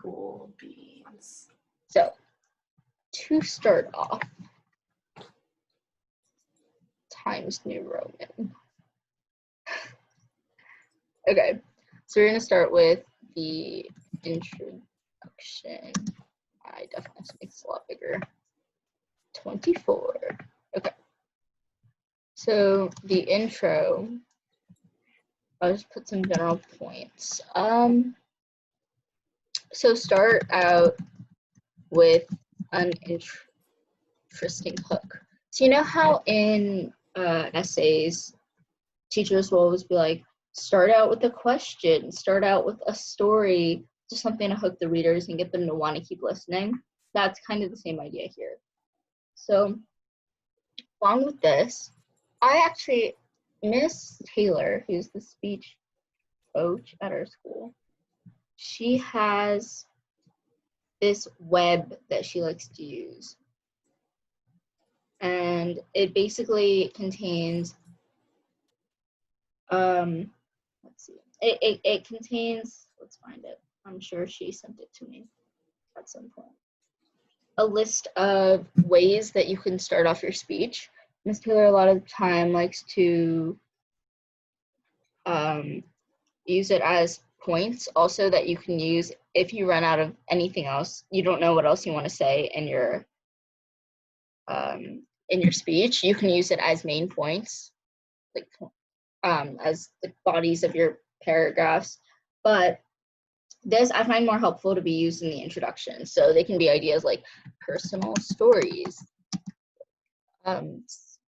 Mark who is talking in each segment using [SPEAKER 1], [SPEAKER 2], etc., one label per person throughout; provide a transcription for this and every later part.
[SPEAKER 1] Cool beans.
[SPEAKER 2] So, to start off, Times New Roman. Okay, so we're going to start with the introduction. I definitely have to make this a lot bigger. 24. Okay. So the intro, I'll just put some general points. So start out with an interesting hook. So you know how in essays, teachers will always be like, start out with a question, start out with a story, just something to hook the readers and get them to want to keep listening. That's kind of the same idea here. So along with this, Miss Taylor, who's the speech coach at our school, she has this web that she likes to use. And it basically contains, let's see, it contains, let's find it. I'm sure she sent it to me at some point. A list of ways that you can start off your speech. Miss Taylor a lot of the time likes to use it as points also that you can use if you run out of anything else. You don't know what else you want to say in your speech. You can use it as main points, like as the bodies of your paragraphs. But this I find more helpful to be used in the introduction. So they can be ideas like personal stories, XYZ,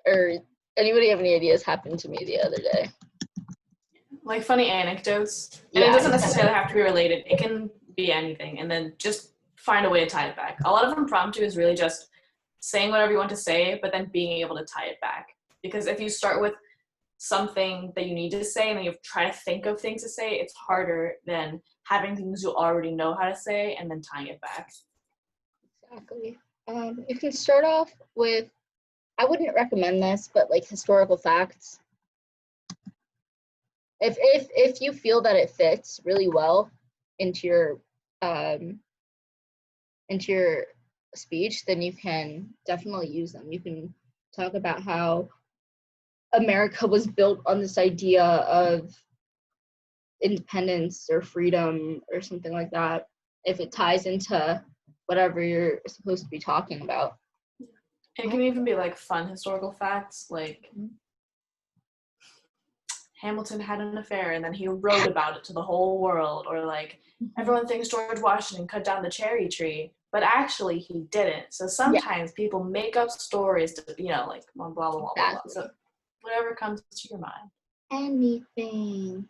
[SPEAKER 2] or anybody have any ideas? Happened to me the other day.
[SPEAKER 1] Like funny anecdotes. And it doesn't necessarily have to be related. It can be anything. And then just find a way to tie it back. A lot of impromptu is really just saying whatever you want to say, but then being able to tie it back. Because if you start with something that you need to say and then you try to think of things to say, it's harder than having things you already know how to say and then tying it back.
[SPEAKER 2] Exactly. You can start off with, I wouldn't recommend this, but like historical facts. If you feel that it fits really well into your speech, then you can definitely use them. You can talk about how America was built on this idea of independence or freedom or something like that, if it ties into whatever you're supposed to be talking about.
[SPEAKER 1] It can even be like fun historical facts, like Hamilton had an affair and then he wrote about it to the whole world, or like everyone thinks George Washington cut down the cherry tree, but actually he didn't. So sometimes people make up stories to, like blah, blah, blah, blah, blah. So whatever comes to your mind.
[SPEAKER 2] Anything.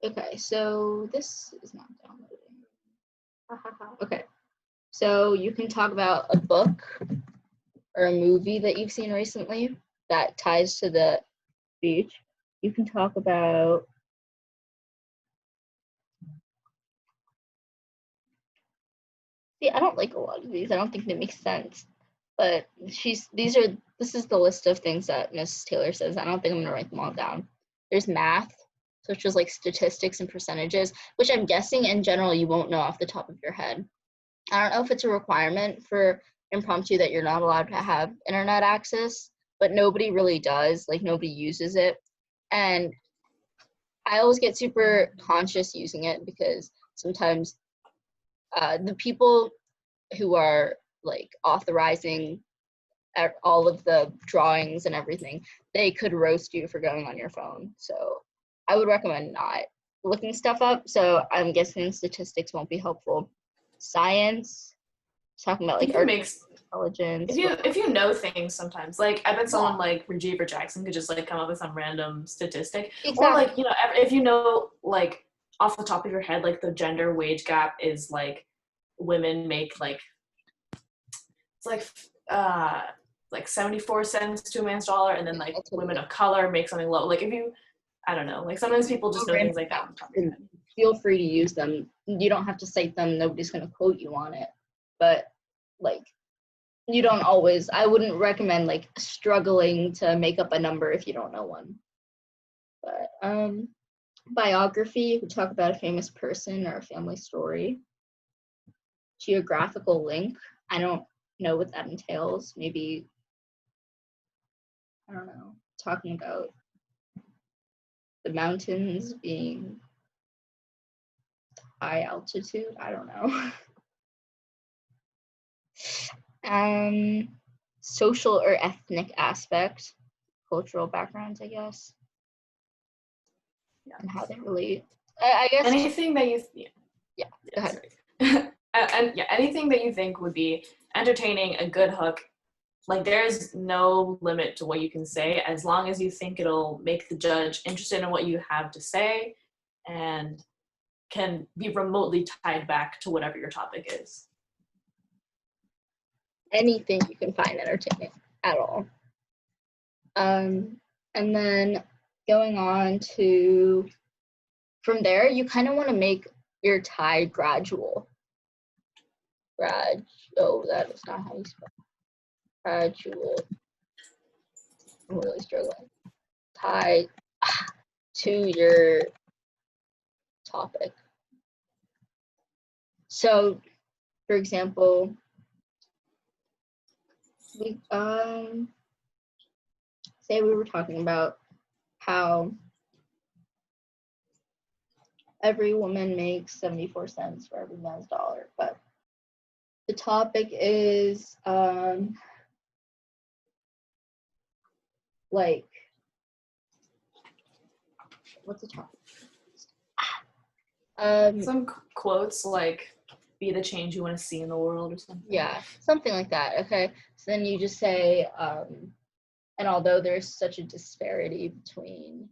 [SPEAKER 2] Okay, so this is not downloading. Okay, so you can talk about a book or a movie that you've seen recently that ties to the speech. You can talk about I don't like a lot of these. I don't think they make sense. But this is the list of things that Miss Taylor says. I don't think I'm gonna write them all down. There's math, such as like statistics and percentages, which I'm guessing in general you won't know off the top of your head. I don't know if it's a requirement for impromptu that you're not allowed to have internet access, but nobody really does. Like nobody uses it. And I always get super conscious using it because sometimes the people who are like authorizing all of the drawings and everything, they could roast you for going on your phone. So I would recommend not looking stuff up. So I'm guessing statistics won't be helpful. Science, talking about like intelligence.
[SPEAKER 1] If you know things sometimes, like I bet someone like Rajiv or Jackson could just like come up with some random statistic. Exactly. Or like, if you know like off the top of your head, like the gender wage gap is like women make like it's like 74 cents to a man's dollar, and then like women of color make something low. Like if you, I don't know, like sometimes people just know things like that.
[SPEAKER 2] Feel free to use them. You don't have to cite them. Nobody's going to quote you on it. But like, you don't always, I wouldn't recommend like struggling to make up a number if you don't know one. But biography, you could talk about a famous person or a family story. Geographical link, I don't know what that entails. Maybe, I don't know, talking about the mountains being high altitude. I don't know. Social or ethnic aspect, cultural backgrounds, I guess, and how they relate. I guess
[SPEAKER 1] anything that you
[SPEAKER 2] yeah. Go ahead.
[SPEAKER 1] and yeah, anything that you think would be entertaining, a good hook. Like, there's no limit to what you can say as long as you think it'll make the judge interested in what you have to say and can be remotely tied back to whatever your topic is.
[SPEAKER 2] Anything you can find entertaining at all. And then going on to, from there, you kind of want to make your tie gradual. Oh, that is not how you spell gradual. I'm really struggling. Tie to your topic. So, for example, we say we were talking about how every woman makes 74 cents for every man's dollar, but the topic is like, what's the topic?
[SPEAKER 1] Some quotes like, be the change you want to see in the world or something.
[SPEAKER 2] Yeah, something like that. Okay, so then you just say, and although there's such a disparity between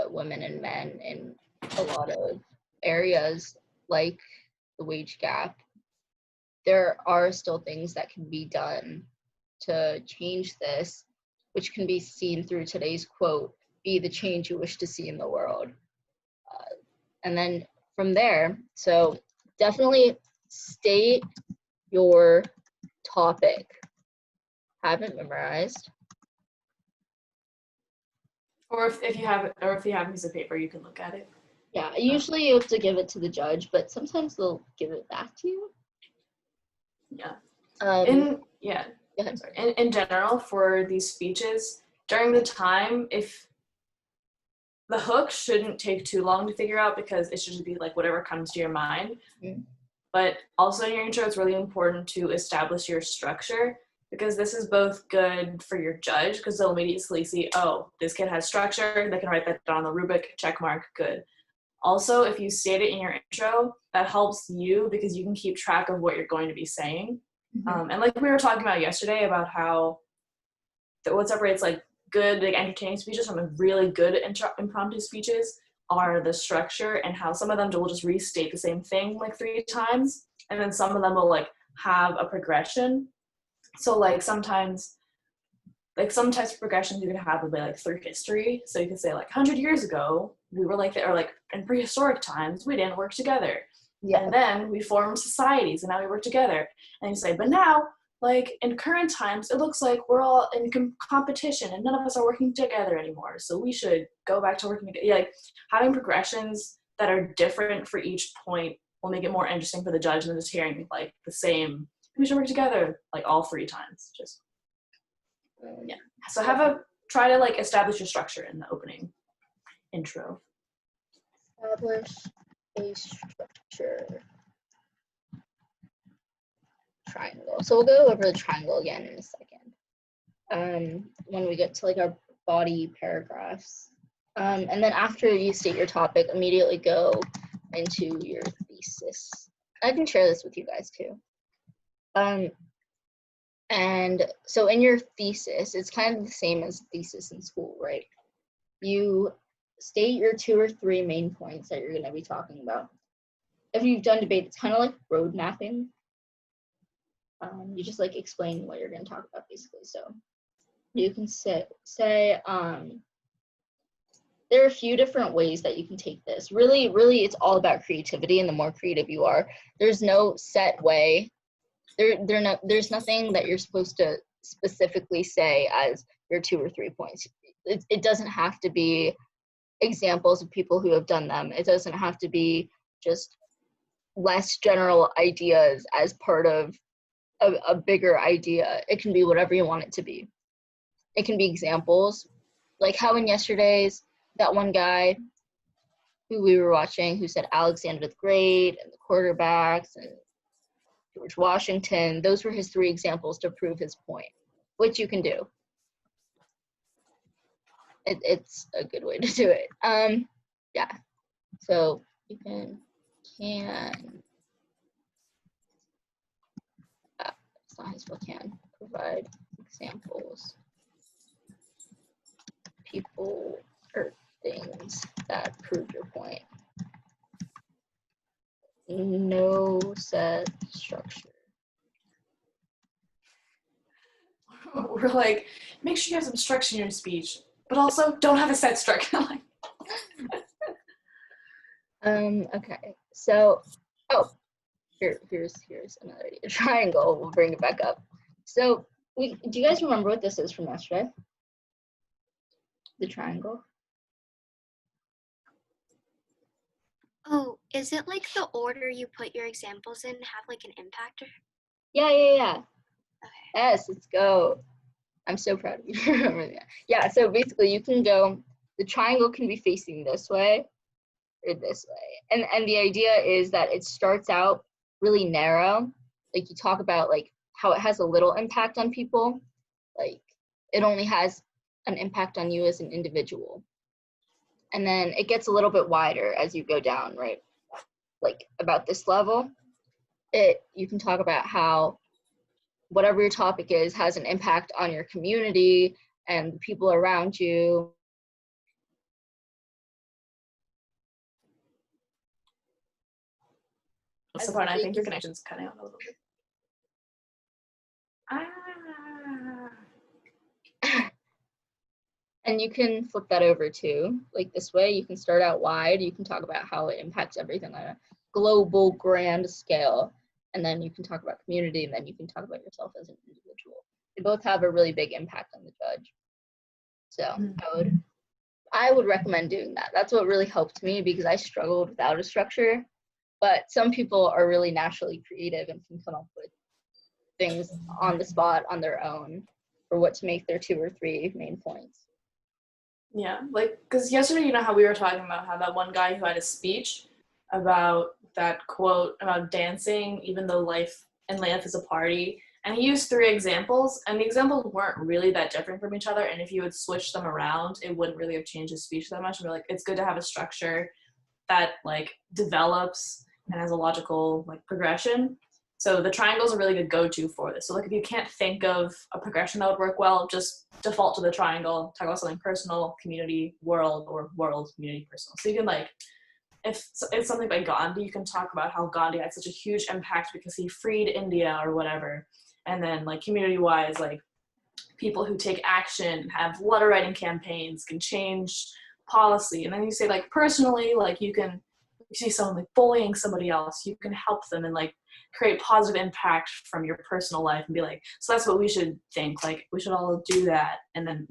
[SPEAKER 2] women and men in a lot of areas, like the wage gap, there are still things that can be done to change this, which can be seen through today's quote, be the change you wish to see in the world. And then from there, so definitely state your topic. Have it memorized.
[SPEAKER 1] Or if you have a piece of paper, you can look at it.
[SPEAKER 2] Yeah, usually you have to give it to the judge, but sometimes they'll give it back to you.
[SPEAKER 1] Yeah.
[SPEAKER 2] Go ahead.
[SPEAKER 1] In general, for these speeches, during the time, if the hook shouldn't take too long to figure out because it should just be like whatever comes to your mind.
[SPEAKER 2] Mm-hmm.
[SPEAKER 1] But also in your intro, it's really important to establish your structure because this is both good for your judge because they'll immediately see, oh, this kid has structure. They can write that down on the rubric, check mark, good. Also, if you state it in your intro, that helps you because you can keep track of what you're going to be saying.
[SPEAKER 2] Mm-hmm.
[SPEAKER 1] And like we were talking about yesterday about how what separates like good, like entertaining speeches from really good impromptu speeches are the structure and how some of them will just restate the same thing like 3 times. And then some of them will like have a progression. So like sometimes, like some types of progressions you can have would be like through history. So you can say like 100 years ago, we were like, or like in prehistoric times, we didn't work together. Yeah. And then we formed societies and now we work together. And you say, but now, like in current times, it looks like we're all in competition and none of us are working together anymore. So we should go back to working together. Yeah, like having progressions that are different for each point will make it more interesting for the judge than just hearing like the same, we should work together like all 3 times. Just yeah. So try to like establish your structure in the opening intro.
[SPEAKER 2] Establish a structure. Triangle. So we'll go over the triangle again in a second. When we get to like our body paragraphs. And then after you state your topic, immediately go into your thesis. I can share this with you guys too. And so in your thesis, it's kind of the same as thesis in school, right? You state your 2 or 3 main points that you're going to be talking about. If you've done debate, it's kind of like road mapping. You just like explain what you're going to talk about basically. So you can say there are a few different ways that you can take this. Really, it's all about creativity, and the more creative you are, there's no set way. There's nothing that you're supposed to specifically say as your 2 or 3 points. It doesn't have to be examples of people who have done them. It doesn't have to be just less general ideas as part of a bigger idea. It can be whatever you want it to be. It can be examples, like how in yesterday's, that one guy who we were watching who said Alexander the Great and the quarterbacks and George Washington, those were his 3 examples to prove his point, which you can do. It's a good way to do it. Yeah, so you can it's not his book, can provide examples, people or things that prove your point. No set structure.
[SPEAKER 1] We're like, make sure you have some structure in your speech, but also don't have a set structure.
[SPEAKER 2] Okay, so here's another idea. Triangle, we'll bring it back up. So do you guys remember what this is from yesterday? The triangle.
[SPEAKER 3] Oh, is it like the order you put your examples in have like an impactor?
[SPEAKER 2] Yeah.
[SPEAKER 3] Okay.
[SPEAKER 2] Yes, let's go. I'm so proud of you for remembering that. Yeah, so basically you can go, the triangle can be facing this way or this way. And the idea is that it starts out really narrow. Like you talk about like how it has a little impact on people. Like it only has an impact on you as an individual. And then it gets a little bit wider as you go down, right? Like about this level, you can talk about how whatever your topic is has an impact on your community and the people around you.
[SPEAKER 1] What's the point? I think your connection's cutting out a little bit.
[SPEAKER 2] And you can flip that over too, like this way. You can start out wide. You can talk about how it impacts everything on a global grand scale. And then you can talk about community, and then you can talk about yourself as an individual. They both have a really big impact on the judge. So I would recommend doing that. That's what really helped me because I struggled without a structure. But some people are really naturally creative and can come up with things on the spot on their own for what to make their 2 or 3 main points.
[SPEAKER 1] Yeah, like, because yesterday, you know how we were talking about how that one guy who had a speech about that quote about dancing, even though life is a party, and he used 3 examples, and the examples weren't really that different from each other, and if you would switch them around, it wouldn't really have changed his speech that much. And we're like, it's good to have a structure that like develops and has a logical like progression. So the triangle is a really good go-to for this. So like if you can't think of a progression that would work well, just default to the triangle, talk about something personal, community, world, or world, community, personal. So you can like, if it's something by Gandhi, you can talk about how Gandhi had such a huge impact because he freed India or whatever. And then like community-wise, like people who take action, have letter writing campaigns, can change policy. And then you say like personally, like you see someone like bullying somebody else, you can help them and like create positive impact from your personal life and be like, so that's what we should think, like we should all do that. And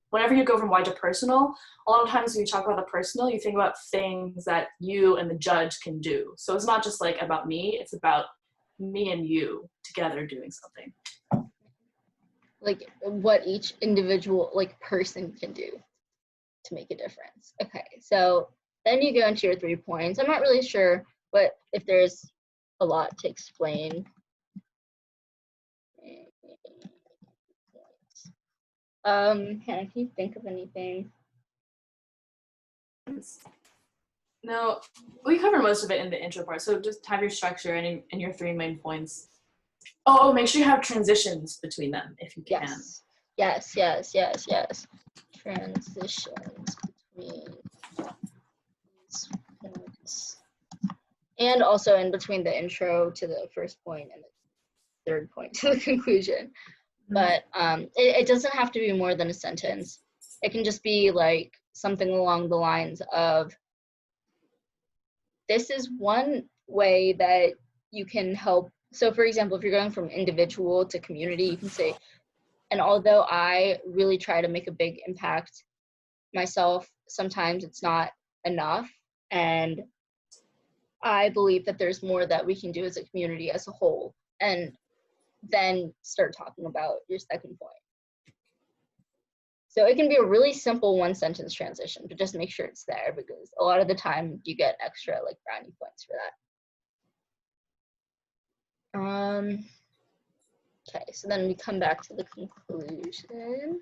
[SPEAKER 1] whenever you go from wide to personal, a lot of times when you talk about the personal, you think about things that you and the judge can do. So it's not just like about me, it's about me and you together doing something.
[SPEAKER 2] Like what each individual like person can do to make a difference. Okay, so then you go into your 3 points. I'm not really sure, but if there's a lot to explain. Hannah, can you think of anything?
[SPEAKER 1] No, we covered most of it in the intro part. So just have your structure and your 3 main points. Oh, make sure you have transitions between them if you can.
[SPEAKER 2] Yes. Transitions between these points. And also in between the intro to the first point and the 3rd point to the conclusion. But it doesn't have to be more than a sentence. It can just be like something along the lines of, this is one way that you can help. So for example, if you're going from individual to community, you can say, and although I really try to make a big impact myself, sometimes it's not enough. And I believe that there's more that we can do as a community as a whole, and then start talking about your second point. So it can be a really simple one sentence transition, but just make sure it's there, because a lot of the time you get extra like brownie points for that. Okay, so then we come back to the conclusion.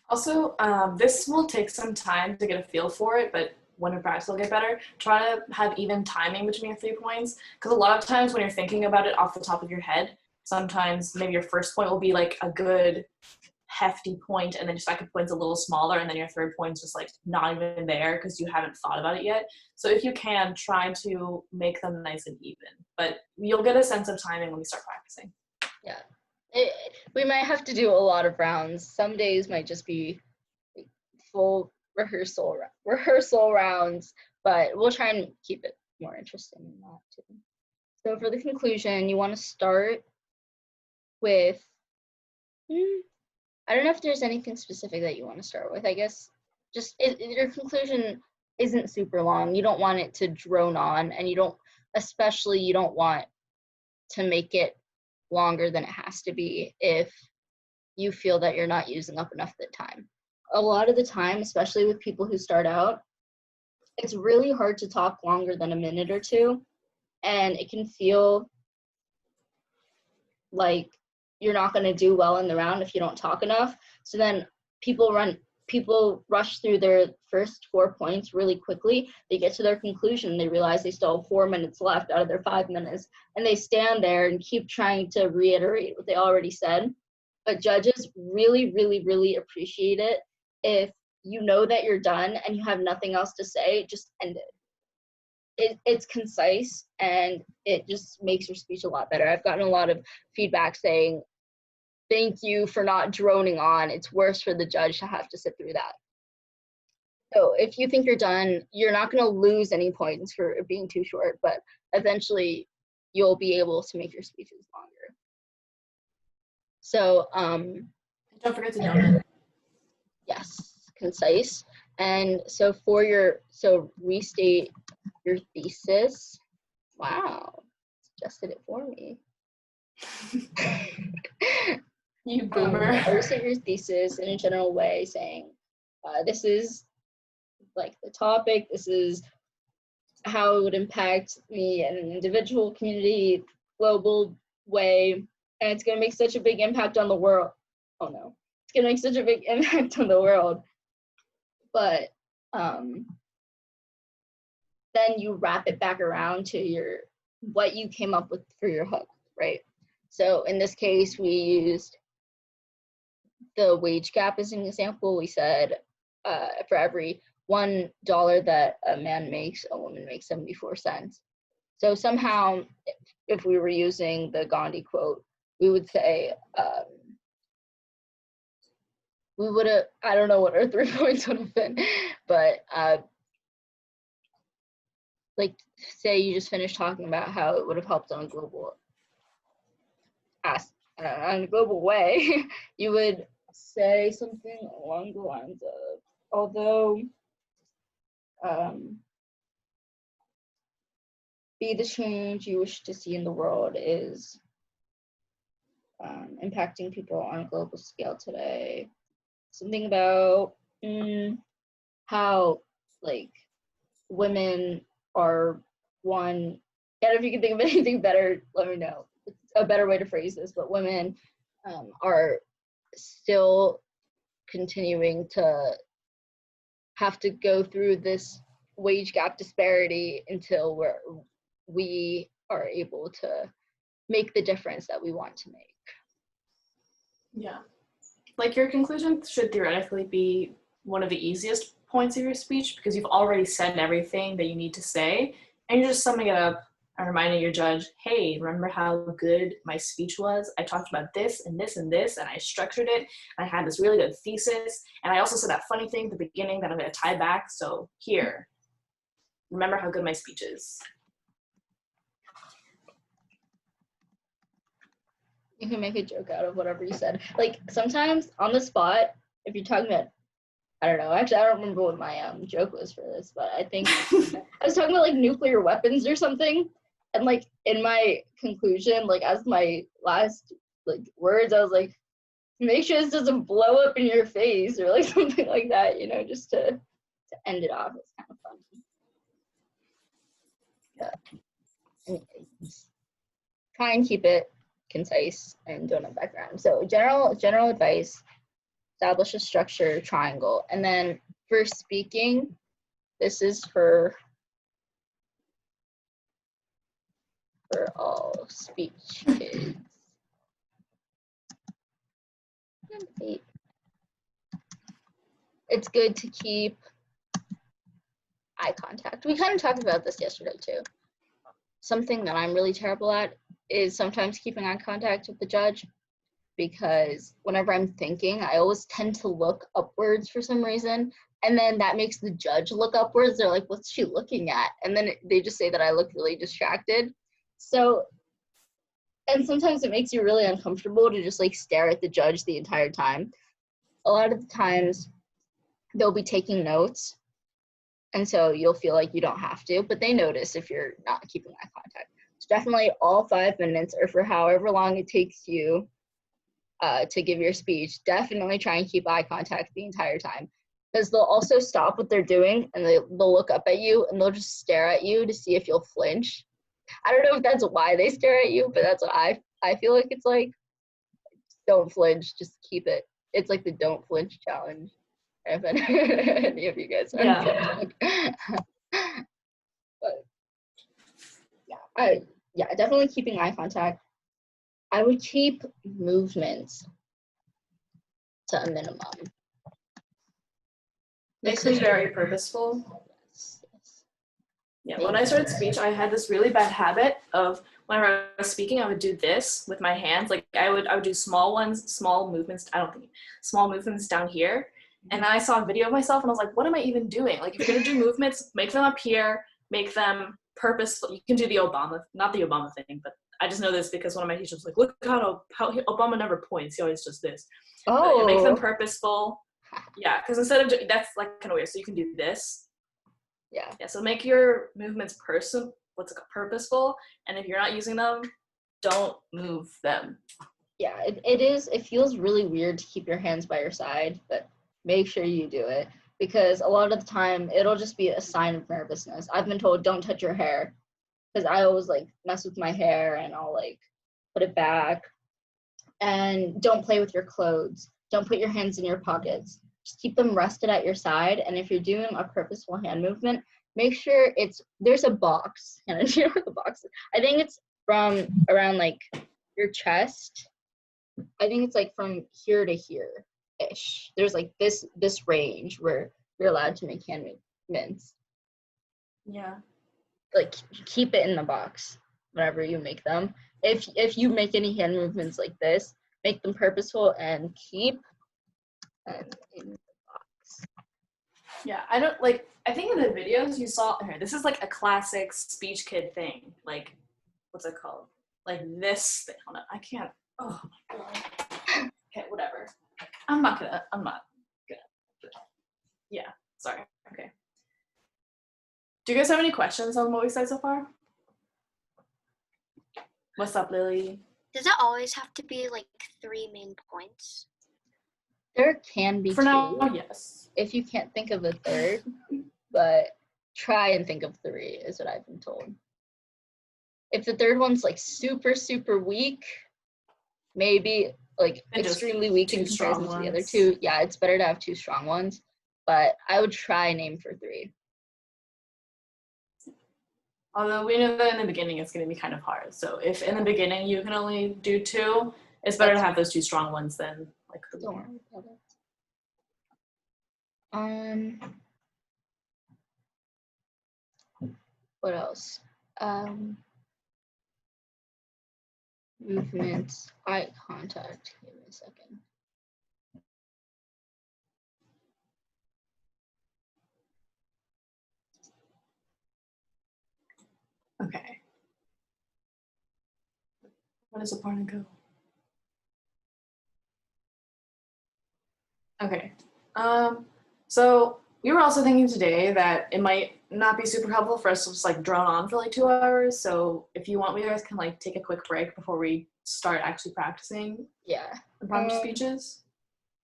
[SPEAKER 1] Also, this will take some time to get a feel for it, but when in practice will get better. Try to have even timing between your 3 points, because a lot of times when you're thinking about it off the top of your head, sometimes maybe your first point will be like a good hefty point, and then your second point's a little smaller, and then your third point's just like not even there because you haven't thought about it yet. So if you can, try to make them nice and even, but you'll get a sense of timing when we start practicing.
[SPEAKER 2] Yeah. We might have to do a lot of rounds. Some days might just be full rehearsal rounds, but we'll try and keep it more interesting than that too. So for the conclusion, you want to start with, I don't know if there's anything specific that you want to start with. I guess just your conclusion isn't super long. You don't want it to drone on, and you don't want to make it longer than it has to be if you feel that you're not using up enough of the time. A lot of the time, especially with people who start out, it's really hard to talk longer than a minute or two, and it can feel like you're not going to do well in the round if you don't talk enough. So then people rush through their first 4 points really quickly. They get to their conclusion and they realize they still have 4 minutes left out of their 5 minutes, and they stand there and keep trying to reiterate what they already said. But judges really, really, really appreciate it if you know that you're done and you have nothing else to say, just end it. It's concise, and it just makes your speech a lot better. I've gotten a lot of feedback saying, thank you for not droning on. It's worse for the judge to have to sit through that. So if you think you're done, you're not going to lose any points for being too short, but eventually you'll be able to make your speeches longer. So
[SPEAKER 1] Don't forget to donate.
[SPEAKER 2] yes, concise. And so restate your thesis. Wow, suggested it for me.
[SPEAKER 1] You boomer.
[SPEAKER 2] Restate your thesis in a general way, saying, this is like the topic, this is how it would impact me in an individual, community, global way, and it's going to make such a big impact on the world. Oh no, it's going to make such a big impact on the world. But then you wrap it back around to what you came up with for your hook, right? So in this case, we used the wage gap as an example. We said for every $1 that a man makes, a woman makes 74 cents. So somehow, if we were using the Gandhi quote, we would say, we would have, I don't know what our 3 points would have been, but like say you just finished talking about how it would have helped on a global way, you would say something along the lines of, although be the change you wish to see in the world is impacting people on a global scale today. Something about how like women are one, and if you can think of anything better, let me know. It's a better way to phrase this, but women are still continuing to have to go through this wage gap disparity until we are able to make the difference that we want to make.
[SPEAKER 1] Yeah. Like your conclusion should theoretically be one of the easiest points of your speech because you've already said everything that you need to say, and you're just summing it up and reminding your judge, hey, remember how good my speech was? I talked about this and this and this, and I structured it, and I had this really good thesis, and I also said that funny thing at the beginning that I'm going to tie back, so here, remember how good my speech is.
[SPEAKER 2] You can make a joke out of whatever you said. Like sometimes on the spot, if you're talking about I don't know. Actually, I don't remember what my joke was for this, but I think I was talking about like nuclear weapons or something. And like in my conclusion, like as my last like words, I was like, make sure this doesn't blow up in your face or like something like that, you know, just to end it off. It's kind of funny. Yeah. Anyways, try and keep it concise and don't have background. So general advice, establish a structure triangle. And then for speaking, this is for all speech kids. It's good to keep eye contact. We kind of talked about this yesterday too. Something that I'm really terrible at is sometimes keeping eye contact with the judge, because whenever I'm thinking, I always tend to look upwards for some reason. And then that makes the judge look upwards. They're like, what's she looking at? And then they just say that I look really distracted. So, and sometimes it makes you really uncomfortable to just like stare at the judge the entire time. A lot of the times they'll be taking notes. And so you'll feel like you don't have to, but they notice if you're not keeping eye contact. So definitely all 5 minutes, or for however long it takes you to give your speech, definitely try and keep eye contact the entire time, because they'll also stop what they're doing and they'll look up at you and they'll just stare at you to see if you'll flinch. I don't know if that's why they stare at you, but that's what I feel like it's like. Don't flinch, just keep it. It's like the don't flinch challenge. If any of you guys know.
[SPEAKER 1] Yeah.
[SPEAKER 2] But yeah, definitely keeping eye contact. I would keep movements to a minimum.
[SPEAKER 1] Make them very purposeful.
[SPEAKER 2] Yes.
[SPEAKER 1] Yeah, when I started speech, I had this really bad habit of whenever I was speaking, I would do this with my hands. Like I would do small movements. Small movements down here. And then I saw a video of myself and I was like, what am I even doing? Like if you're gonna do movements, make them up here, make them purposeful. You can do the not the Obama thing, but I just know this because one of my teachers was like, look how Obama never points. He always does this.
[SPEAKER 2] Oh.
[SPEAKER 1] Make them purposeful. Yeah, because instead of that's like kind of weird. So you can do this.
[SPEAKER 2] Yeah.
[SPEAKER 1] Yeah. So make your movements purposeful, and if you're not using them, don't move them.
[SPEAKER 2] Yeah, it is. It feels really weird to keep your hands by your side, but make sure you do it, because a lot of the time it'll just be a sign of nervousness. I've been told don't touch your hair, because I always like mess with my hair and I'll like put it back. And don't play with your clothes. Don't put your hands in your pockets. Just keep them rested at your side. And if you're doing a purposeful hand movement, make sure there's a box. And you know where the box is? I think it's from around like your chest. I think it's like from here to here-ish. There's like this range where you're allowed to make hand movements.
[SPEAKER 1] Yeah.
[SPEAKER 2] Like keep it in the box whenever you make them. If you make any hand movements like this, make them purposeful and keep them in the box.
[SPEAKER 1] Yeah, I think in the videos you saw here, this is like a classic speech kid thing. Like, what's it called? Like this thing. Hold on, I can't. Oh my god. Okay, whatever. I'm not gonna. Yeah, sorry. Okay. Do you guys have any questions on what we said so far? What's up, Lily?
[SPEAKER 3] Does it always have to be like 3 main points?
[SPEAKER 2] There can be
[SPEAKER 1] For
[SPEAKER 2] two,
[SPEAKER 1] now, yes.
[SPEAKER 2] if you can't think of a third, but try and think of 3 is what I've been told. If the third one's like super, super weak, maybe like
[SPEAKER 1] And just
[SPEAKER 2] extremely weak in comparison to the other 2, yeah, it's better to have 2 strong ones, but I would try and aim for 3.
[SPEAKER 1] Although we know that in the beginning it's going to be kind of hard. So if in the beginning you can only do 2, it's better to have those 2 strong ones than like the
[SPEAKER 2] Don't
[SPEAKER 1] one.
[SPEAKER 2] worry about it. What else? Movements, eye contact. Give me a second.
[SPEAKER 1] Okay. What does Aparna go? Okay. So we were also thinking today that it might not be super helpful for us to just like drone on for like 2 hours. So if you want, we guys can like take a quick break before we start actually practicing
[SPEAKER 2] Yeah.
[SPEAKER 1] impromptu speeches.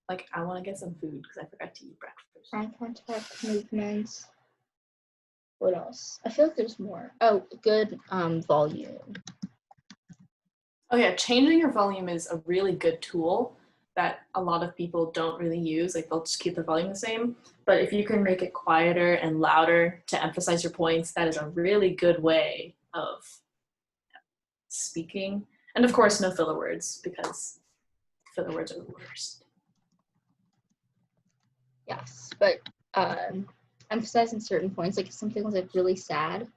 [SPEAKER 1] Like I want to get some food because I forgot to eat breakfast.
[SPEAKER 2] Eye contact, movements. What else? I feel like there's more. Oh, good volume.
[SPEAKER 1] Oh yeah, changing your volume is a really good tool that a lot of people don't really use. Like they'll just keep the volume the same. But if you can make it quieter and louder to emphasize your points, that is a really good way of speaking. And of course, no filler words because filler words are the worst.
[SPEAKER 2] Yes, but emphasizing certain points, like if something was like really sad,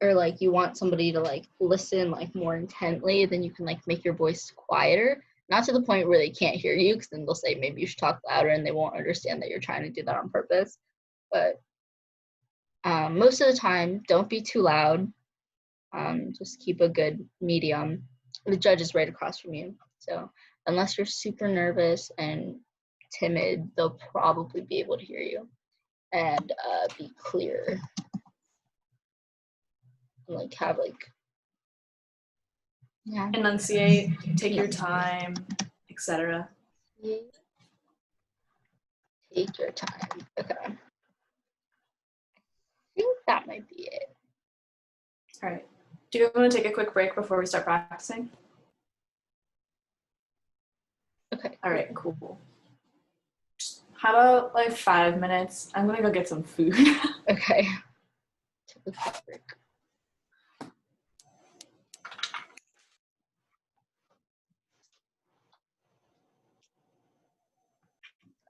[SPEAKER 2] or like you want somebody to like listen like more intently, then you can like make your voice quieter, not to the point where they can't hear you, because then they'll say maybe you should talk louder and they won't understand that you're trying to do that on purpose. But most of the time, don't be too loud. Just keep a good medium. The judge is right across from you, so unless you're super nervous and timid, they'll probably be able to hear you and be clear. Like have like, yeah.
[SPEAKER 1] Enunciate, take your time, etc.
[SPEAKER 2] Take your time. Okay. I think that might be it.
[SPEAKER 1] All right. Do you want to take a quick break before we start practicing?
[SPEAKER 2] Okay.
[SPEAKER 1] All right, cool. How about like 5 minutes? I'm gonna go get some food.
[SPEAKER 2] Okay. Take a quick break.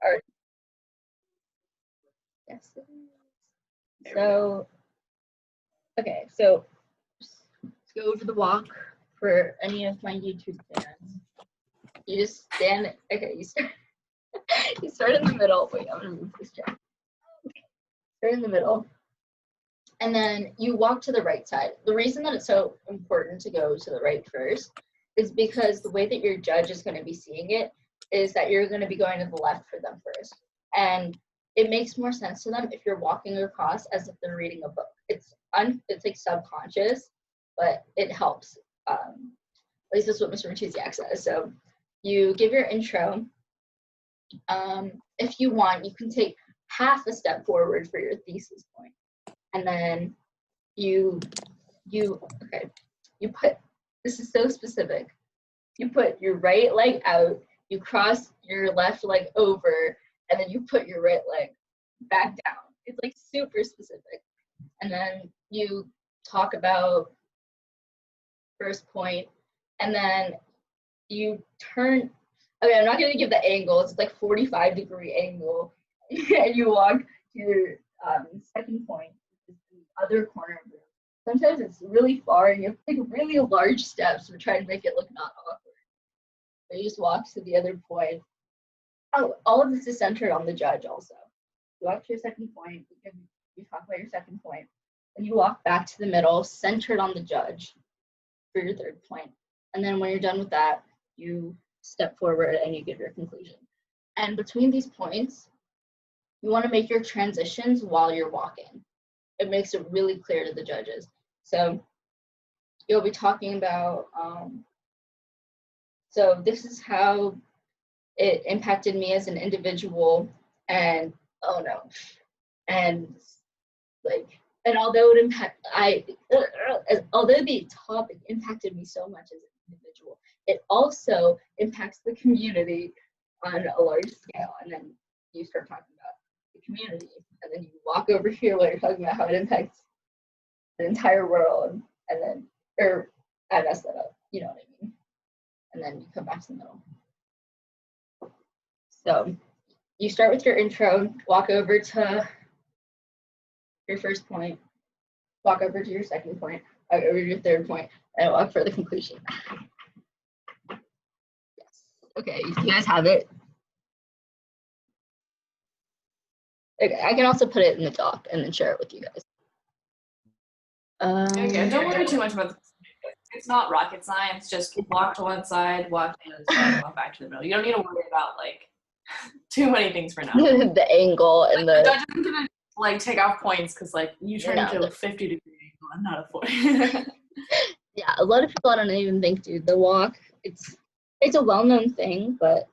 [SPEAKER 2] All right. Yes. So, okay. So, let's go over the walk for any of my YouTube fans. You just stand. Okay. You start. You start in the middle. Wait, I'm gonna move this chair. Start in the middle. And then you walk to the right side. The reason that it's so important to go to the right first is because the way that your judge is going to be seeing it is that you're going to be going to the left for them first. And it makes more sense to them if you're walking across as if they're reading a book. It's like subconscious, but it helps. At least that's what Mr. Matusiak says. So you give your intro. If you want, you can take half a step forward for your thesis point. And then you put, this is so specific, you put your right leg out, you cross your left leg over, and then you put your right leg back down. It's like super specific. And then you talk about first point, and then you turn, okay, I'm not going to give the angle, it's like 45-degree angle, and you walk to your second point, which is the other corner of the room. Sometimes it's really far and you have to take really large steps to try to make it look not awkward. But you just walk to the other point. Oh, all of this is centered on the judge also. You walk to your second point, you talk about your second point, and you walk back to the middle, centered on the judge for your third point. And then when you're done with that, you step forward and you give your conclusion. And between these points, you want to make your transitions while you're walking. It makes it really clear to the judges. So you'll be talking about, so this is how it impacted me as an individual, and oh no, and like, and although although the topic impacted me so much as an individual, it also impacts the community on a large scale. And then you start talking about the community, and then you walk over here while you're talking about how it impacts the entire world, and then, or I messed that up, you know what I mean? And then you come back to the middle. So you start with your intro, walk over to your first point, walk over to your second point, walk over to your third point, and walk for the conclusion. Yes. Okay, you guys have it? Okay, I can also put it in the doc and then share it with you guys.
[SPEAKER 1] Okay, don't worry too much about this. It's not rocket science. Just walk to one side, walk to the other side, walk back to the middle. You don't need to worry about like Too many things for now.
[SPEAKER 2] The angle and
[SPEAKER 1] The
[SPEAKER 2] the
[SPEAKER 1] judge isn't gonna like take off points because like you turn
[SPEAKER 2] No,
[SPEAKER 1] into a 50-degree angle and not a 40.
[SPEAKER 2] yeah, a lot of people I don't even think do the walk. It's a well-known thing, but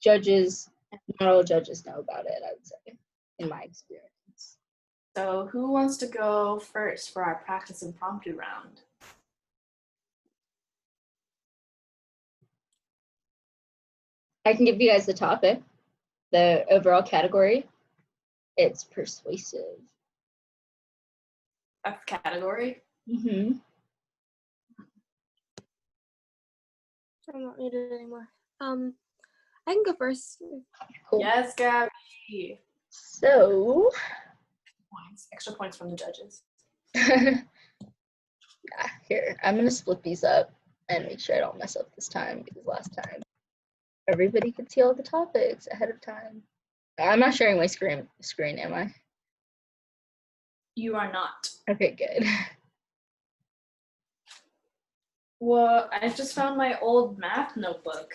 [SPEAKER 2] judges, not all judges know about it, I would say, in my experience.
[SPEAKER 1] So who wants to go first for our practice impromptu round?
[SPEAKER 2] I can give you guys the topic, the overall category. It's persuasive.
[SPEAKER 1] That's the category.
[SPEAKER 2] Mm-hmm.
[SPEAKER 4] I'm not muted anymore. I can go first.
[SPEAKER 2] Cool.
[SPEAKER 1] Yes, Gabby.
[SPEAKER 2] So,
[SPEAKER 1] Points, extra points from the judges.
[SPEAKER 2] yeah, here, I'm going to split these up and make sure I don't mess up this time because last time everybody could see all the topics ahead of time. I'm not sharing my screen, am I?
[SPEAKER 1] You are not.
[SPEAKER 2] Okay, good.
[SPEAKER 1] Well, I just found my old math notebook.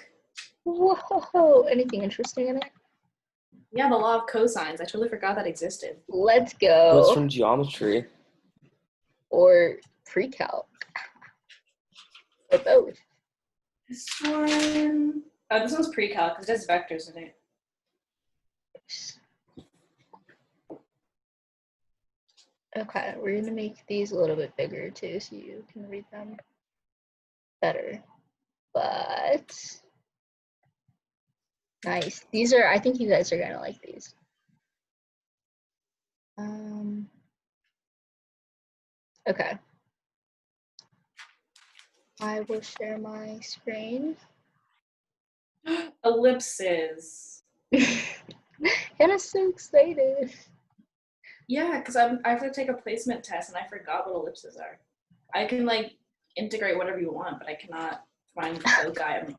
[SPEAKER 2] Whoa, anything interesting in it?
[SPEAKER 1] Yeah, the law of cosines. I totally forgot that existed.
[SPEAKER 2] Let's
[SPEAKER 5] It's
[SPEAKER 2] go.
[SPEAKER 5] from geometry.
[SPEAKER 2] Or pre-calc. Or both.
[SPEAKER 1] This one. Oh, this one's pre-calc because there's vectors in it.
[SPEAKER 2] Okay, we're gonna make these a little bit bigger too so you can read them better. But nice. These are, I think you guys are gonna like these. Okay. I will share my screen.
[SPEAKER 1] Ellipses.
[SPEAKER 2] Hannah's so excited.
[SPEAKER 1] Yeah, because I have to take a placement test and I forgot what ellipses are. I can like integrate whatever you want, but I cannot find the foci.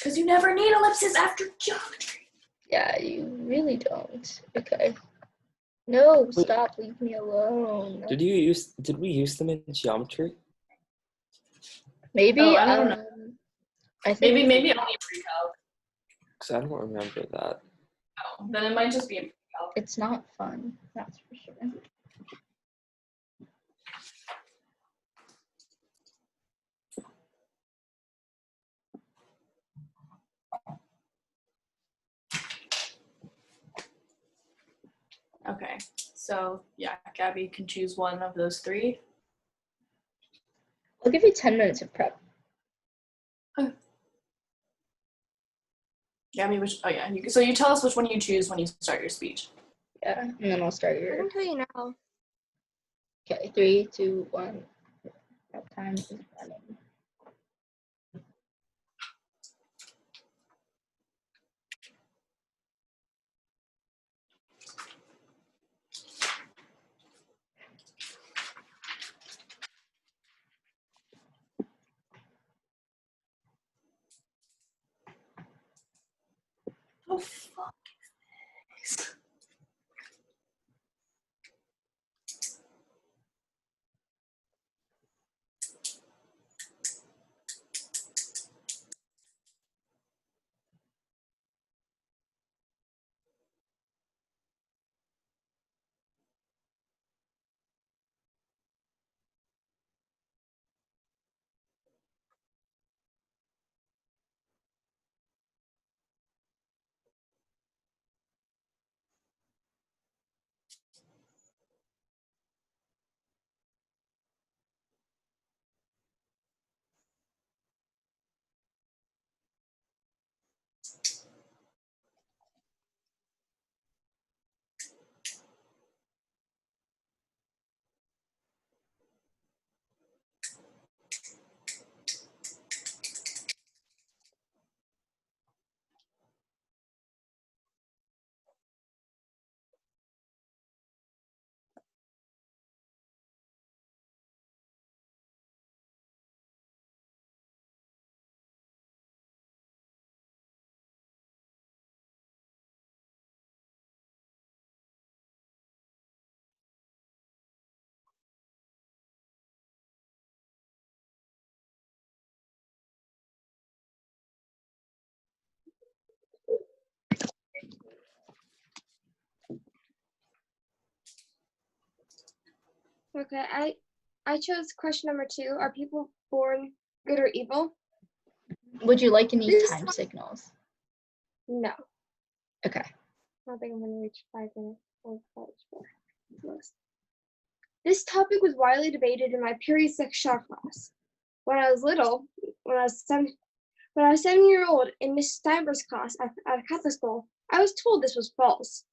[SPEAKER 1] Because you never need ellipses after geometry.
[SPEAKER 2] Yeah, you really don't. Okay. No,
[SPEAKER 5] Wait.
[SPEAKER 2] stop, leave me alone.
[SPEAKER 5] Did we use them in geometry?
[SPEAKER 2] Maybe,
[SPEAKER 1] Oh, I don't know.
[SPEAKER 2] I think
[SPEAKER 1] Maybe only pre-calc.
[SPEAKER 5] Because I don't remember that.
[SPEAKER 1] Oh, then it might just be pre-calc.
[SPEAKER 2] it's not fun, that's for sure.
[SPEAKER 1] Okay, so yeah, Gabby can choose one of those three.
[SPEAKER 2] I'll give you 10 minutes of prep.
[SPEAKER 1] Gabby, oh yeah, so you tell us which one you choose when you start your speech.
[SPEAKER 2] Yeah, and then I'll start
[SPEAKER 4] I
[SPEAKER 2] your.
[SPEAKER 4] can tell you now.
[SPEAKER 2] Okay, 3, 2, 1. That time is running.
[SPEAKER 1] Oh fuck is this?
[SPEAKER 4] Okay, I chose question number 2. Are people born good or evil?
[SPEAKER 2] Would you like any
[SPEAKER 4] This
[SPEAKER 2] time
[SPEAKER 4] one-
[SPEAKER 2] signals?
[SPEAKER 4] No.
[SPEAKER 2] Okay.
[SPEAKER 4] I don't think I'm gonna reach 5 minutes or most. This topic was widely debated in my period 6 shop class. When I was little, when I was 7-year-old in Miss Steinberg's class at a Catholic school, I was told this was false.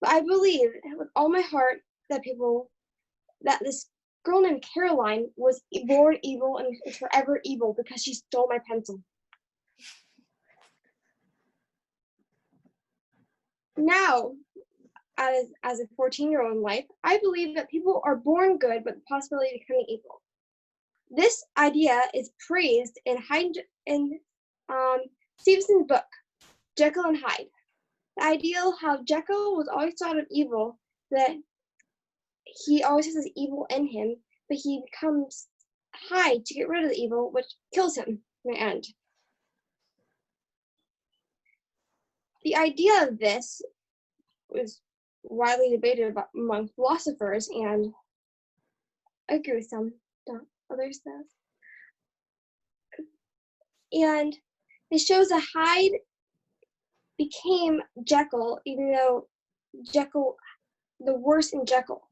[SPEAKER 4] But I believe with all my heart that this girl named Caroline was born evil and is forever evil because she stole my pencil. Now, as a 14-year-old in life, I believe that people are born good but the possibility of becoming evil. This idea is praised in Stevenson's book, Jekyll and Hyde. The idea how Jekyll was always thought of evil, that he always has this evil in him, but he becomes Hyde to get rid of the evil, which kills him in the end. The idea of this was widely debated among philosophers, and I agree with some, others though. And it shows that Hyde became Jekyll, even though Jekyll, the worst in Jekyll.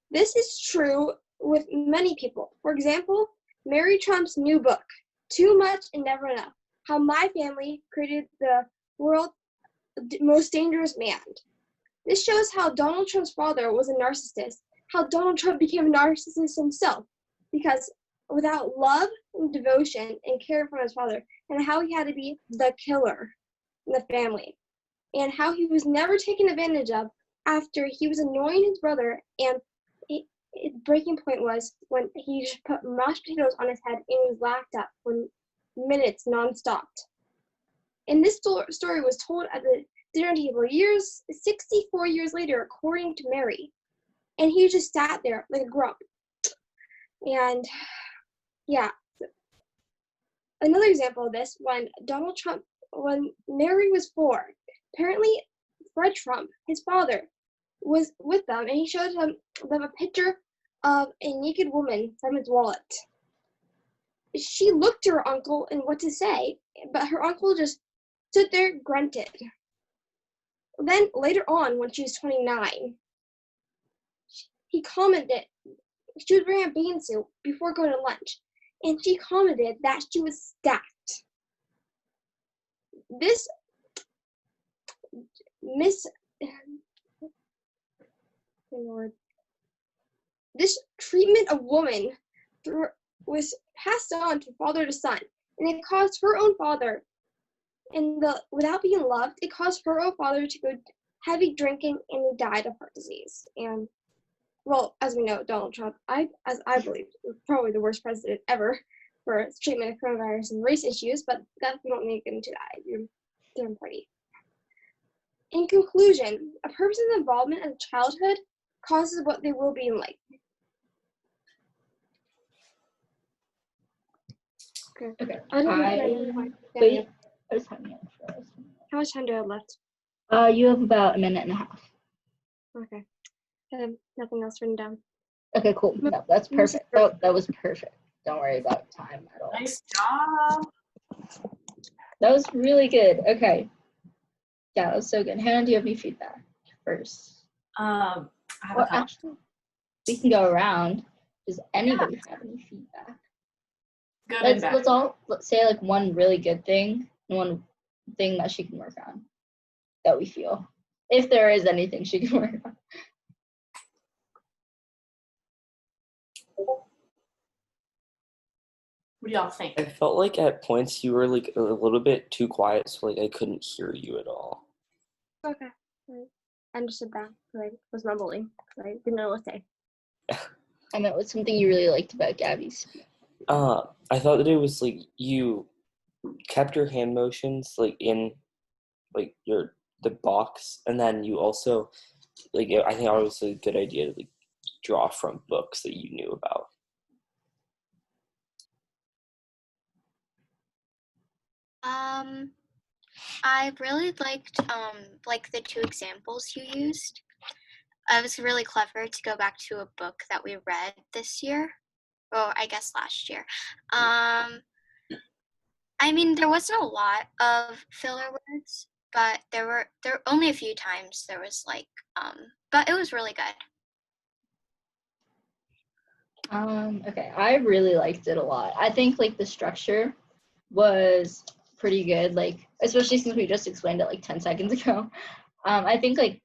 [SPEAKER 4] This is true with many people. For example, Mary Trump's new book, Too Much and Never Enough, How My Family Created the World's Most Dangerous Man. This shows how Donald Trump's father was a narcissist, how Donald Trump became a narcissist himself, because without love and devotion and care from his father, and how he had to be the killer in the family, and how he was never taken advantage of after he was annoying his brother, and his breaking point was when he just put mashed potatoes on his head and he was laughed at for minutes non-stop. And this story was told at the dinner table 64 years later, according to Mary. And he just sat there like a grump. And yeah. Another example of this, when Mary was 4, apparently Fred Trump, his father, was with them, and he showed them a picture of a naked woman from his wallet. She looked to her uncle and what to say, but her uncle just stood there, grunted. Then later on, when she was 29, he commented, she was wearing a bathing suit before going to lunch, and she commented that she was stacked. This treatment of women was passed on from father to son, and it caused her own father, without being loved, it caused her own father to go heavy drinking, and he died of heart disease. And well, as we know, Donald Trump, I believe, is probably the worst president ever for treatment of coronavirus and race issues, but we don't need to get into that. You're damn party. In conclusion, a person's involvement in childhood causes what they will be in life.
[SPEAKER 2] Okay.
[SPEAKER 4] I don't
[SPEAKER 2] Wait, I was having it first.
[SPEAKER 4] How much time do I have left?
[SPEAKER 2] You have about a minute and a half.
[SPEAKER 4] Okay. I have nothing else written down.
[SPEAKER 2] Okay, cool. No, that's perfect. That was perfect. Don't worry about time at all.
[SPEAKER 1] Nice job.
[SPEAKER 2] That was really good. Okay. Yeah, that was so good. Hannah, do you have any feedback first?
[SPEAKER 1] I have
[SPEAKER 2] Or
[SPEAKER 1] a couple.
[SPEAKER 2] actually, we can go around. Does anybody have any feedback?
[SPEAKER 1] Good and bad.
[SPEAKER 2] Let's say like one really good thing and one thing that she can work on that we feel. If there is anything she can work on.
[SPEAKER 1] What do y'all think?
[SPEAKER 5] I felt like at points you were like a little bit too quiet, so like I couldn't hear you at all.
[SPEAKER 4] Okay. I understood that. I was mumbling. I didn't know what to say.
[SPEAKER 2] I meant what's something you really liked about Gabby's?
[SPEAKER 5] I thought that it was like you kept your hand motions like in like the box, and then you also like I think it was a good idea to like draw from books that you knew about.
[SPEAKER 3] I really liked like the 2 examples you used. it was really clever to go back to a book that we read this year, or I guess last year. I mean, there wasn't a lot of filler words, but there were only a few times there was like, but it was really good.
[SPEAKER 2] Okay, I really liked it a lot. I think like the structure was pretty good, like especially since we just explained it like 10 seconds ago. I think like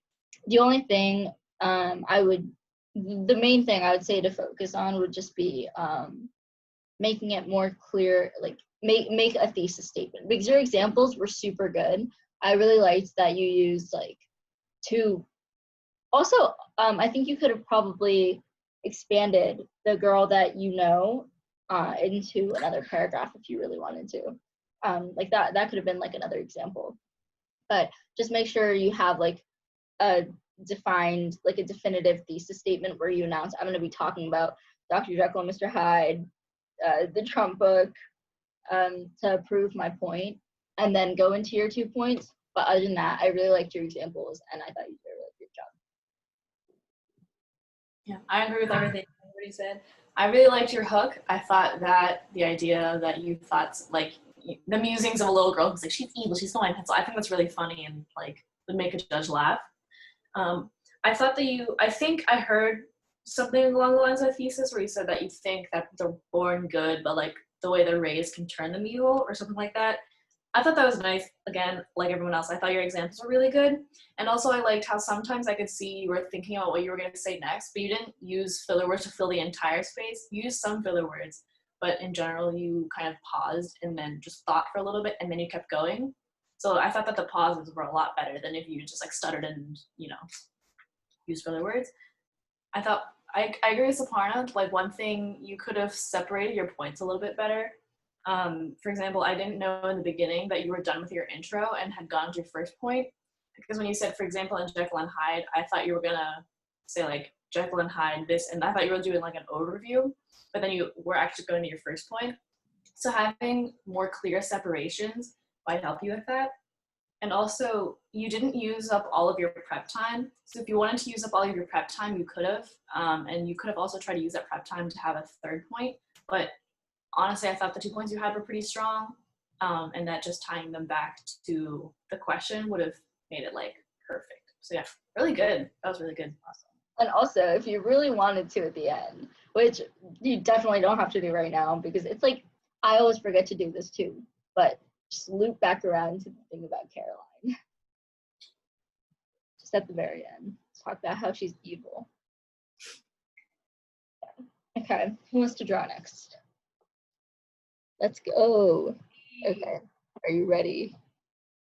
[SPEAKER 2] the only thing the main thing I would say to focus on would just be making it more clear, like make a thesis statement, because your examples were super good. I really liked that you used like two. Also, I think you could have probably expanded the girl that you know into another paragraph if you really wanted to. Like that could have been like another example. But just make sure you have like a defined, like a definitive thesis statement where you announce, I'm going to be talking about Dr. Jekyll and Mr. Hyde, the Trump book, to prove my point, and then go into your 2 points. But other than that, I really liked your examples, and I thought you did a really good job.
[SPEAKER 1] Yeah, I agree with everything everybody said. I really liked your hook. I thought that the idea that you thought like the musings of a little girl who's like, she's evil, she's stolen my pencil. I think that's really funny and like would make a judge laugh. I thought that I think I heard something along the lines of a thesis where you said that you think that they're born good, but like the way they're raised can turn them evil or something like that. I thought that was nice. Again, like everyone else, I thought your examples were really good. And also I liked how sometimes I could see you were thinking about what you were going to say next, but you didn't use filler words to fill the entire space. You used some filler words, but in general, you kind of paused and then just thought for a little bit and then you kept going. So I thought that the pauses were a lot better than if you just like stuttered and, used filler words. I thought, I agree with Saparna. Like one thing, you could have separated your points a little bit better. For example, I didn't know in the beginning that you were done with your intro and had gone to your first point. Because when you said, for example, in Jekyll and Hyde, I thought you were gonna say like Jekyll and Hyde this, and I thought you were doing like an overview, but then you were actually going to your first point. So having more clear separations might help you with that. And also, you didn't use up all of your prep time. So if you wanted to use up all of your prep time, you could have. And you could have also tried to use that prep time to have a third point. But honestly, I thought the 2 points you had were pretty strong. And that just tying them back to the question would have made it like perfect. So yeah, really good. That was really good. Awesome.
[SPEAKER 2] And also, if you really wanted to at the end, which you definitely don't have to do right now, because it's like, I always forget to do this too, but just loop back around to the thing about Caroline. Just at the very end, talk about how she's evil. Yeah. Okay, who wants to draw next? Let's go. Okay, are you ready?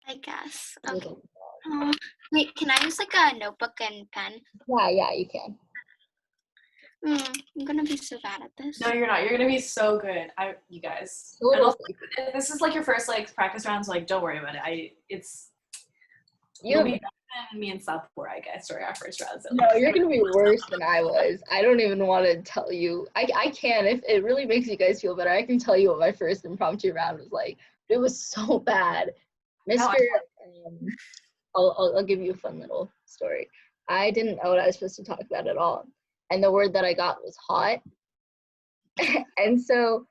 [SPEAKER 3] I guess. Okay. Wait, can I use like a notebook and pen?
[SPEAKER 2] Yeah, you can.
[SPEAKER 3] I'm gonna be so bad at this.
[SPEAKER 1] No, you're not. You're gonna be so good. You guys.
[SPEAKER 2] Totally.
[SPEAKER 1] And also, this is like your first like practice round, so like don't worry about it. You'll be better than me and Sapor, I guess, during our first round. So.
[SPEAKER 2] No, you're gonna be worse than I was. I don't even want to tell you. I can, if it really makes you guys feel better, I can tell you what my first impromptu round was like. It was so bad. Mr. I'll give you a fun little story. I didn't know what I was supposed to talk about at all. And the word that I got was hot. And so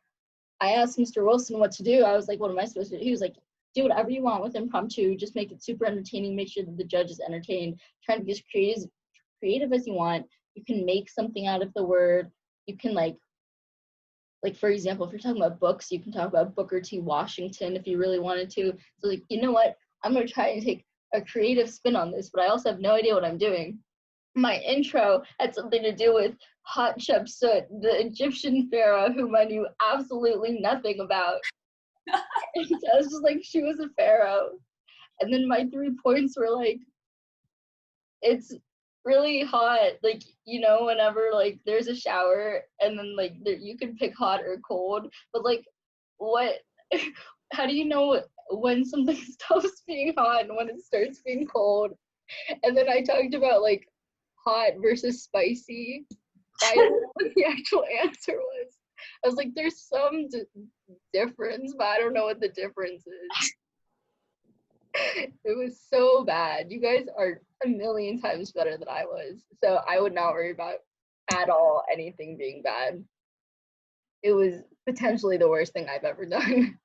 [SPEAKER 2] I asked Mr. Wilson what to do. I was like, what am I supposed to do? He was like, do whatever you want with impromptu. Just make it super entertaining. Make sure that the judge is entertained. Try to be as creative as you want. You can make something out of the word. You can like for example, if you're talking about books, you can talk about Booker T. Washington if you really wanted to. So like, you know what? I'm going to try and take a creative spin on this, but I also have no idea what I'm doing. My intro had something to do with Hatshepsut, the Egyptian pharaoh whom I knew absolutely nothing about. And so I was just like, she was a pharaoh. And then my 3 points were like, it's really hot, like, whenever like there's a shower and then like you can pick hot or cold, but like what, how do you know when something stops being hot and when it starts being cold? And then I talked about like hot versus spicy. I don't know what the actual answer was. I was like, there's some difference, but I don't know what the difference is. It was so bad. You guys are a million times better than I was. So I would not worry about at all anything being bad. It was potentially the worst thing I've ever done.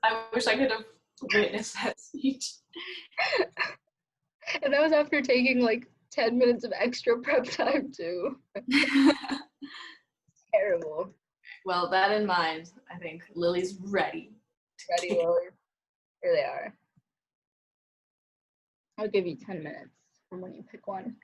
[SPEAKER 1] I wish I could have witnessed that speech.
[SPEAKER 2] And that was after taking like 10 minutes of extra prep time too. Terrible.
[SPEAKER 1] Well, that in mind, I think Lily's ready.
[SPEAKER 2] Ready, Lily? Here they are. I'll give you 10 minutes from when you pick one.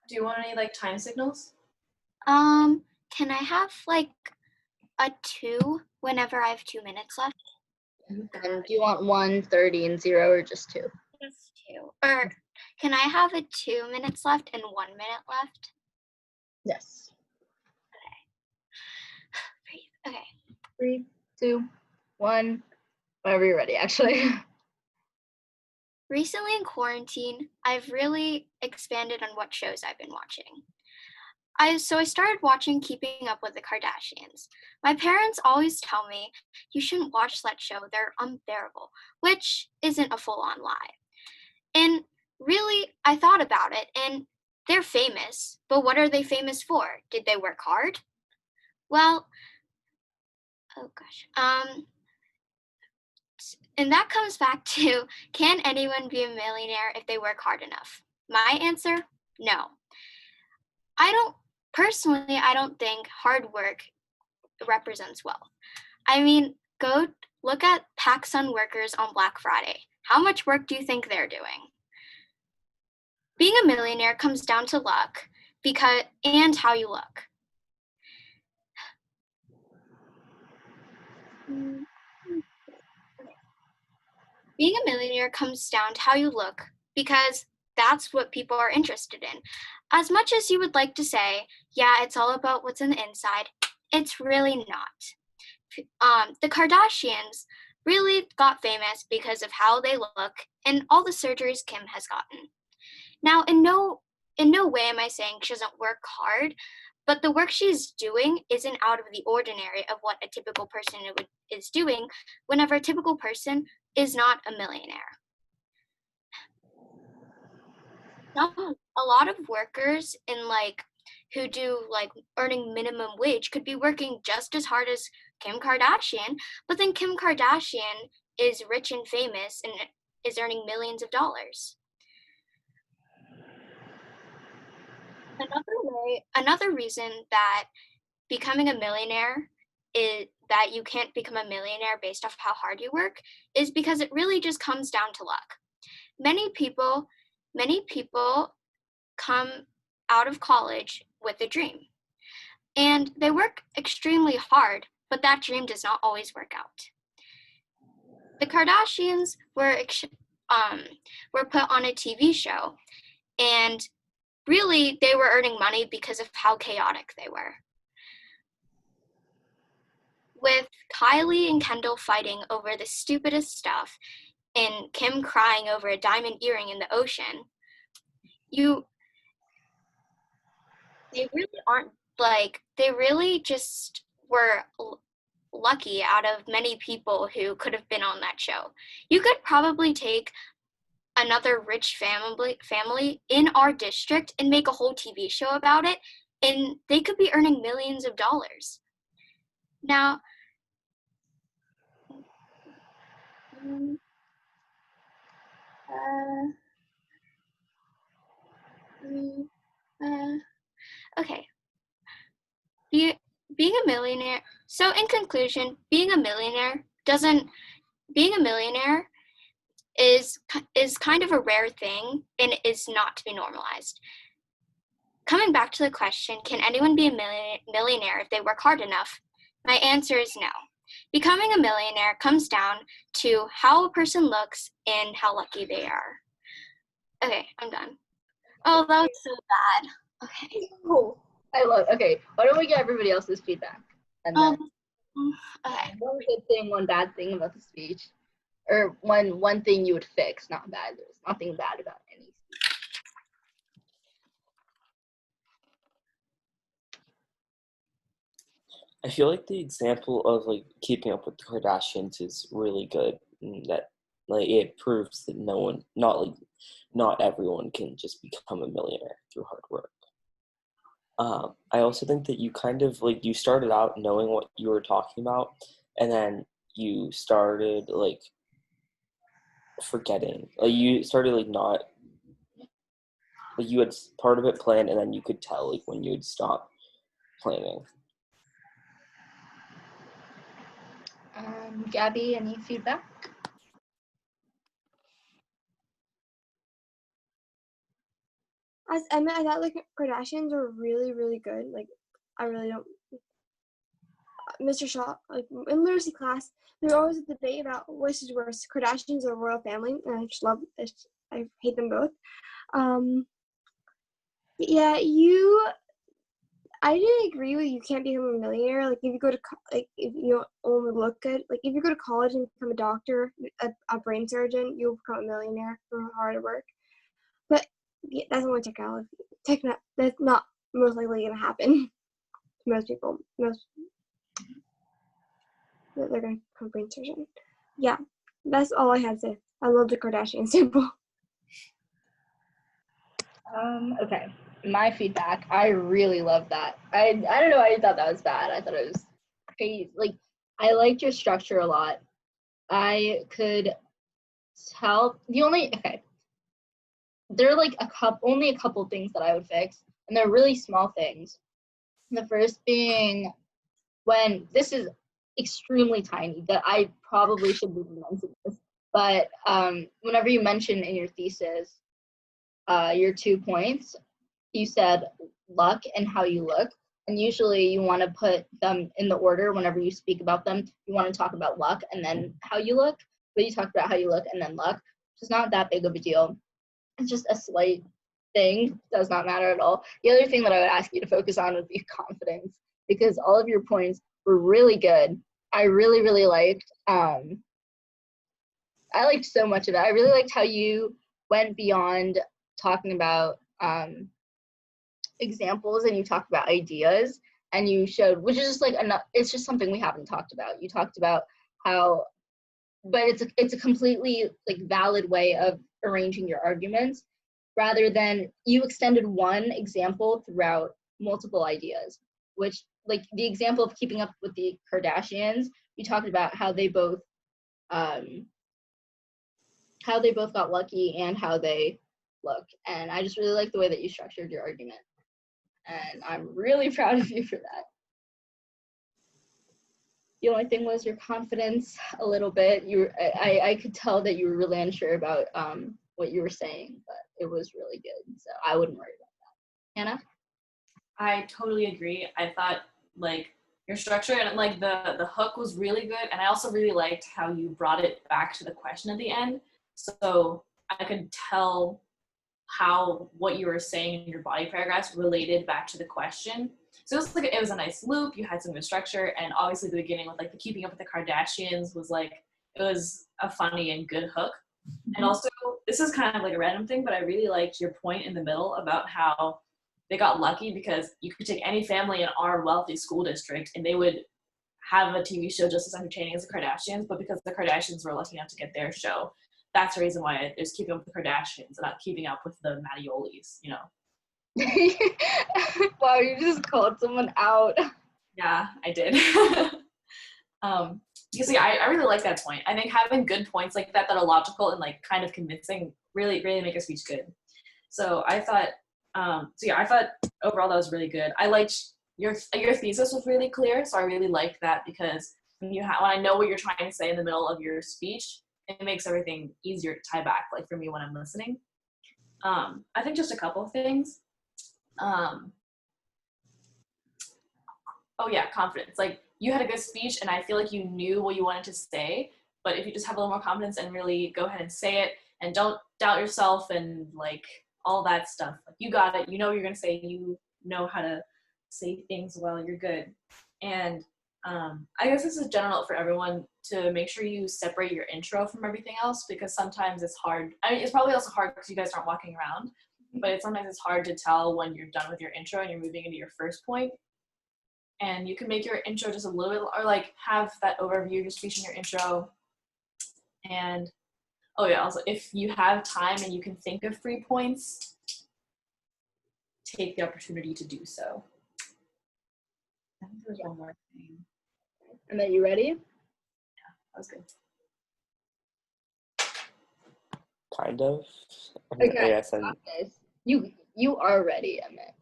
[SPEAKER 1] Do you want any like time signals?
[SPEAKER 3] Can I have like a 2 whenever I have 2 minutes left?
[SPEAKER 2] And do you want 1, 30, and 0, or just 2?
[SPEAKER 3] Just 2. Or can I have a 2 minutes left and 1 minute left?
[SPEAKER 2] Yes.
[SPEAKER 3] Breathe. Okay.
[SPEAKER 2] 3, 2, 1. Whenever you're ready, actually.
[SPEAKER 3] Recently in quarantine, I've really expanded on what shows I've been watching. So I started watching Keeping Up with the Kardashians. My parents always tell me, you shouldn't watch that show, they're unbearable, which isn't a full-on lie. And really, I thought about it, and they're famous, but what are they famous for? Did they work hard? Well, oh gosh. And that comes back to, can anyone be a millionaire if they work hard enough? My answer, no. I don't think hard work represents wealth. I mean, go look at PacSun workers on Black Friday. How much work do you think they're doing? Being a millionaire comes down to luck and how you look. Being a millionaire comes down to how you look because that's what people are interested in. As much as you would like to say, yeah, it's all about what's in the inside, it's really not. The Kardashians really got famous because of how they look and all the surgeries Kim has gotten. Now, in no way am I saying she doesn't work hard, but the work she's doing isn't out of the ordinary of what a typical person is doing whenever a typical person is not a millionaire. Now, a lot of workers who do earning minimum wage could be working just as hard as Kim Kardashian, but then Kim Kardashian is rich and famous and is earning millions of dollars. Another reason that becoming a millionaire is that you can't become a millionaire based off how hard you work is because it really just comes down to luck. Many people come out of college with a dream and they work extremely hard, but that dream does not always work out. The Kardashians were put on a TV show, and really they were earning money because of how chaotic they were. With Kylie and Kendall fighting over the stupidest stuff and Kim crying over a diamond earring in the ocean, they really aren't, like, they really just were lucky out of many people who could have been on that show. You could probably take another rich family in our district and make a whole TV show about it, and they could be earning millions of dollars. Now, okay. Being a millionaire. So in conclusion, being a millionaire is kind of a rare thing and is not to be normalized. Coming back to the question, can anyone be a millionaire if they work hard enough? My answer is no. Becoming a millionaire comes down to how a person looks and how lucky they are. Okay, I'm done. Oh, that was so bad. Okay.
[SPEAKER 2] Oh, I love. Okay, why don't we get everybody else's feedback? And then
[SPEAKER 3] Okay.
[SPEAKER 2] one good thing, one bad thing about the speech, or one thing you would fix, not bad. There's nothing bad about any speech.
[SPEAKER 5] I feel like the example of like keeping up with the Kardashians is really good, and that like it proves that not everyone can just become a millionaire through hard work. I also think that you kind of like you started out knowing what you were talking about, and then you started like forgetting. Like you started like not like you had part of it planned, and then you could tell like when you would stop planning.
[SPEAKER 2] Gabby, any feedback?
[SPEAKER 4] I thought like Kardashians are really, really good. Like, I really don't. Mr. Shaw, like in literacy class, there always a debate about which is worse, Kardashians or royal family, and I just love it. I hate them both. Yeah, I didn't agree with you can't become a millionaire. Like if you go to like if you only look good, like if you go to college and become a doctor, a brain surgeon, you'll become a millionaire for hard work. But yeah, that's only technology. That's not most likely gonna happen to most people. They're gonna become a brain surgeon. Yeah, that's all I had to say. I love the Kardashian sample.
[SPEAKER 2] Okay. My feedback. I really love that. I don't know why I thought that was bad. I thought it was crazy. Like I liked your structure a lot. I could tell there are like only a couple things that I would fix, and they're really small things. The first being when this is extremely tiny that I probably should be mentioning this, but whenever you mention in your thesis your 2 points, you said luck and how you look, and usually you want to put them in the order. Whenever you speak about them, you want to talk about luck and then how you look, but you talked about how you look and then luck, which is not that big of a deal. It's just a slight thing, does not matter at all. The other thing that I would ask you to focus on would be confidence, because all of your points were really good. I really, really liked I liked so much of it. I really liked how you went beyond talking about examples and you talked about ideas, and you showed, which is just like it's just something we haven't talked about. You talked about how, but it's a completely like valid way of arranging your arguments, rather than you extended one example throughout multiple ideas, which like the example of keeping up with the Kardashians, you talked about how they both got lucky and how they look. And I just really like the way that you structured your argument. And I'm really proud of you for that. The only thing was your confidence a little bit. I could tell that you were really unsure about what you were saying, but it was really good. So I wouldn't worry about that. Hannah?
[SPEAKER 1] I totally agree. I thought like your structure and like the hook was really good, and I also really liked how you brought it back to the question at the end. So I could tell how what you were saying in your body paragraphs related back to the question. So it was a nice loop. You had some good structure, and obviously the beginning with like the keeping up with the Kardashians was like it was a funny and good hook. And also this is kind of like a random thing, but I really liked your point in the middle about how they got lucky because you could take any family in our wealthy school district and they would have a TV show just as entertaining as the Kardashians, but because the Kardashians were lucky enough to get their show, that's the reason why it's keeping up with the Kardashians and not keeping up with the Mattiolis, you know.
[SPEAKER 2] Wow, you just called someone out.
[SPEAKER 1] Yeah, I did. You see, I really like that point. I think having good points like that are logical and like kind of convincing really make a speech good. So I thought, I thought overall that was really good. I liked your thesis was really clear, so I really liked that because when I know what you're trying to say in the middle of your speech, it makes everything easier to tie back. Like for me when I'm listening, I think just a couple of things. Oh yeah, confidence. Like you had a good speech, and I feel like you knew what you wanted to say. But if you just have a little more confidence and really go ahead and say it, and don't doubt yourself and like all that stuff, like you got it. You know what you're gonna say. You know how to say things well. You're good. And I guess this is general for everyone to make sure you separate your intro from everything else because sometimes it's hard. I mean, it's probably also hard because you guys aren't walking around, but sometimes it's hard to tell when you're done with your intro and you're moving into your first point. And you can make your intro just a little bit, or like have that overview of your speech in your intro. And oh yeah, also if you have time and you can think of 3 points, take the opportunity to do so. I think there's one more thing.
[SPEAKER 2] And then you ready?
[SPEAKER 1] That was good.
[SPEAKER 5] Kind of.
[SPEAKER 2] Okay.
[SPEAKER 5] Yes, and
[SPEAKER 2] You are ready, Emmett.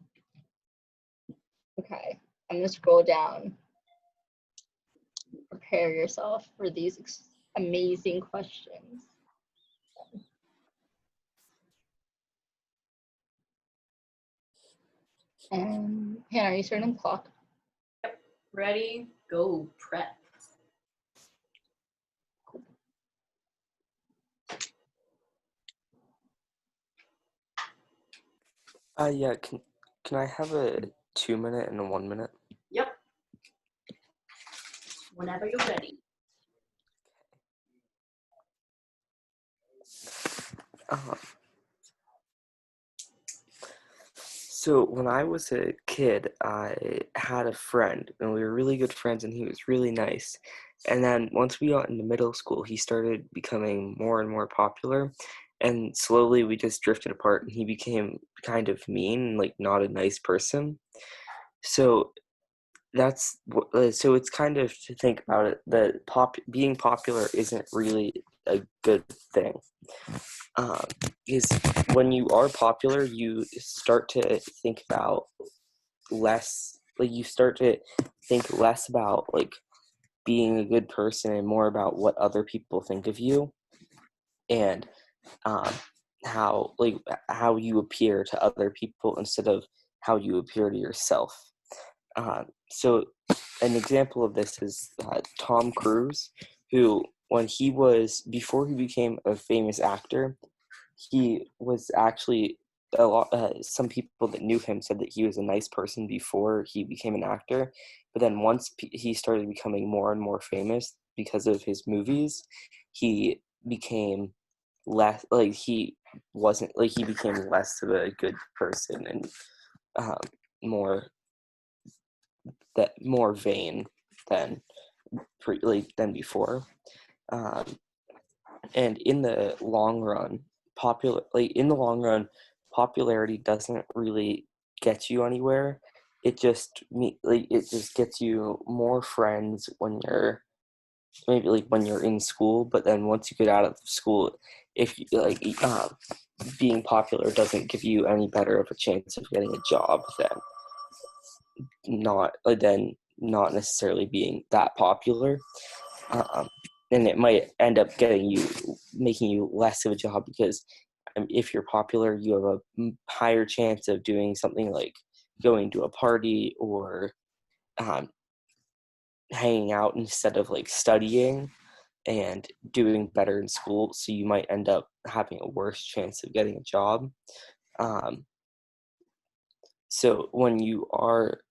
[SPEAKER 2] Okay. I'm gonna scroll down. Prepare yourself for these amazing questions. And Hannah, are you starting the clock?
[SPEAKER 1] Yep. Ready, go, prep.
[SPEAKER 5] yeah. Can I have a 2 minute and a 1 minute?
[SPEAKER 1] Yep. Whenever you're ready.
[SPEAKER 5] So when I was a kid, I had a friend, and we were really good friends, and he was really nice. And then once we got into middle school, he started becoming more and more popular, and slowly we just drifted apart, and he became kind of mean, like not a nice person. So so it's kind of to think about it that being popular isn't really a good thing. Is when you are popular, you start to think about less, like you start to think less about like being a good person and more about what other people think of you and how you appear to other people instead of how you appear to yourself. So an example of this is Tom Cruise, who before he became a famous actor, he was actually a lot. Some people that knew him said that he was a nice person before he became an actor, but then once he started becoming more and more famous because of his movies, he became less like he wasn't like he became less of a good person and more more vain than than before. And in the long run, popularity doesn't really get you anywhere. It just gets you more friends when you're when you're in school, but then once you get out of school, if you being popular doesn't give you any better of a chance of getting a job than not necessarily being that popular. And it might end up making you less of a job because if you're popular, you have a higher chance of doing something like going to a party or hanging out instead of like studying and doing better in school. So you might end up having a worse chance of getting a job. So when you are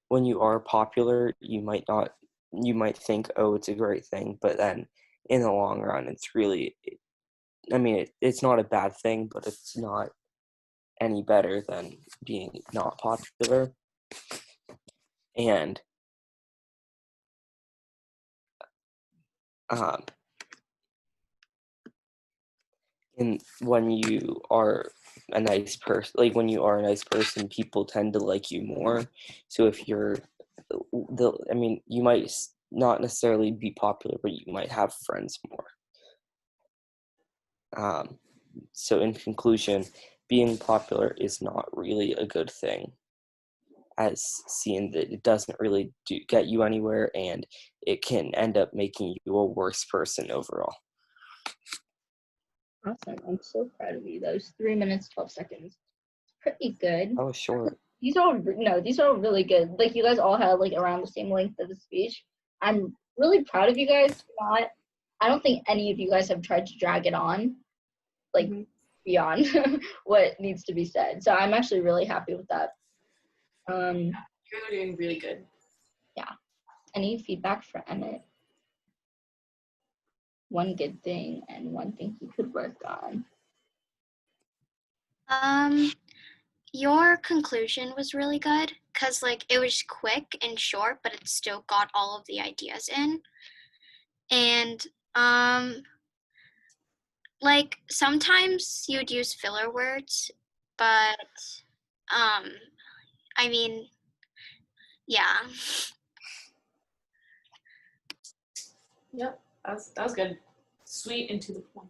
[SPEAKER 5] when you are popular, you might think, oh, it's a great thing, but then in the long run, it's really, I mean, it's not a bad thing, but it's not any better than being not popular. And and when you are a nice person, like when you are a nice person, people tend to like you more. So if you're I mean, you might not necessarily be popular, but you might have friends more. So in conclusion, being popular is not really a good thing, as seen that it doesn't really get you anywhere, and it can end up making you a worse person overall.
[SPEAKER 2] Awesome. I'm so proud of you. That was 3 minutes, 12 seconds. Pretty good.
[SPEAKER 5] That was short.
[SPEAKER 2] These are all really good. Like, you guys all had like around the same length of the speech. I'm really proud of you guys. I don't think any of you guys have tried to drag it on, like, beyond what needs to be said. So I'm actually really happy with that.
[SPEAKER 1] You guys are doing really good.
[SPEAKER 2] Yeah. Any feedback for Emmett? One good thing and one thing he could work on.
[SPEAKER 3] Your conclusion was really good because like it was quick and short, but it still got all of the ideas in. And like sometimes you'd use filler words, but I mean, yeah.
[SPEAKER 1] Yep, that was good. Sweet and to the point.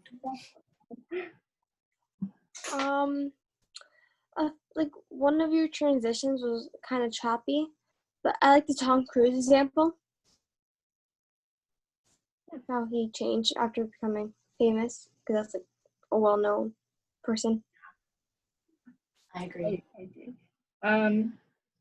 [SPEAKER 4] Like one of your transitions was kind of choppy, but I like the Tom Cruise example. How he changed after becoming famous, because that's like a well-known person.
[SPEAKER 1] I agree.
[SPEAKER 2] I do.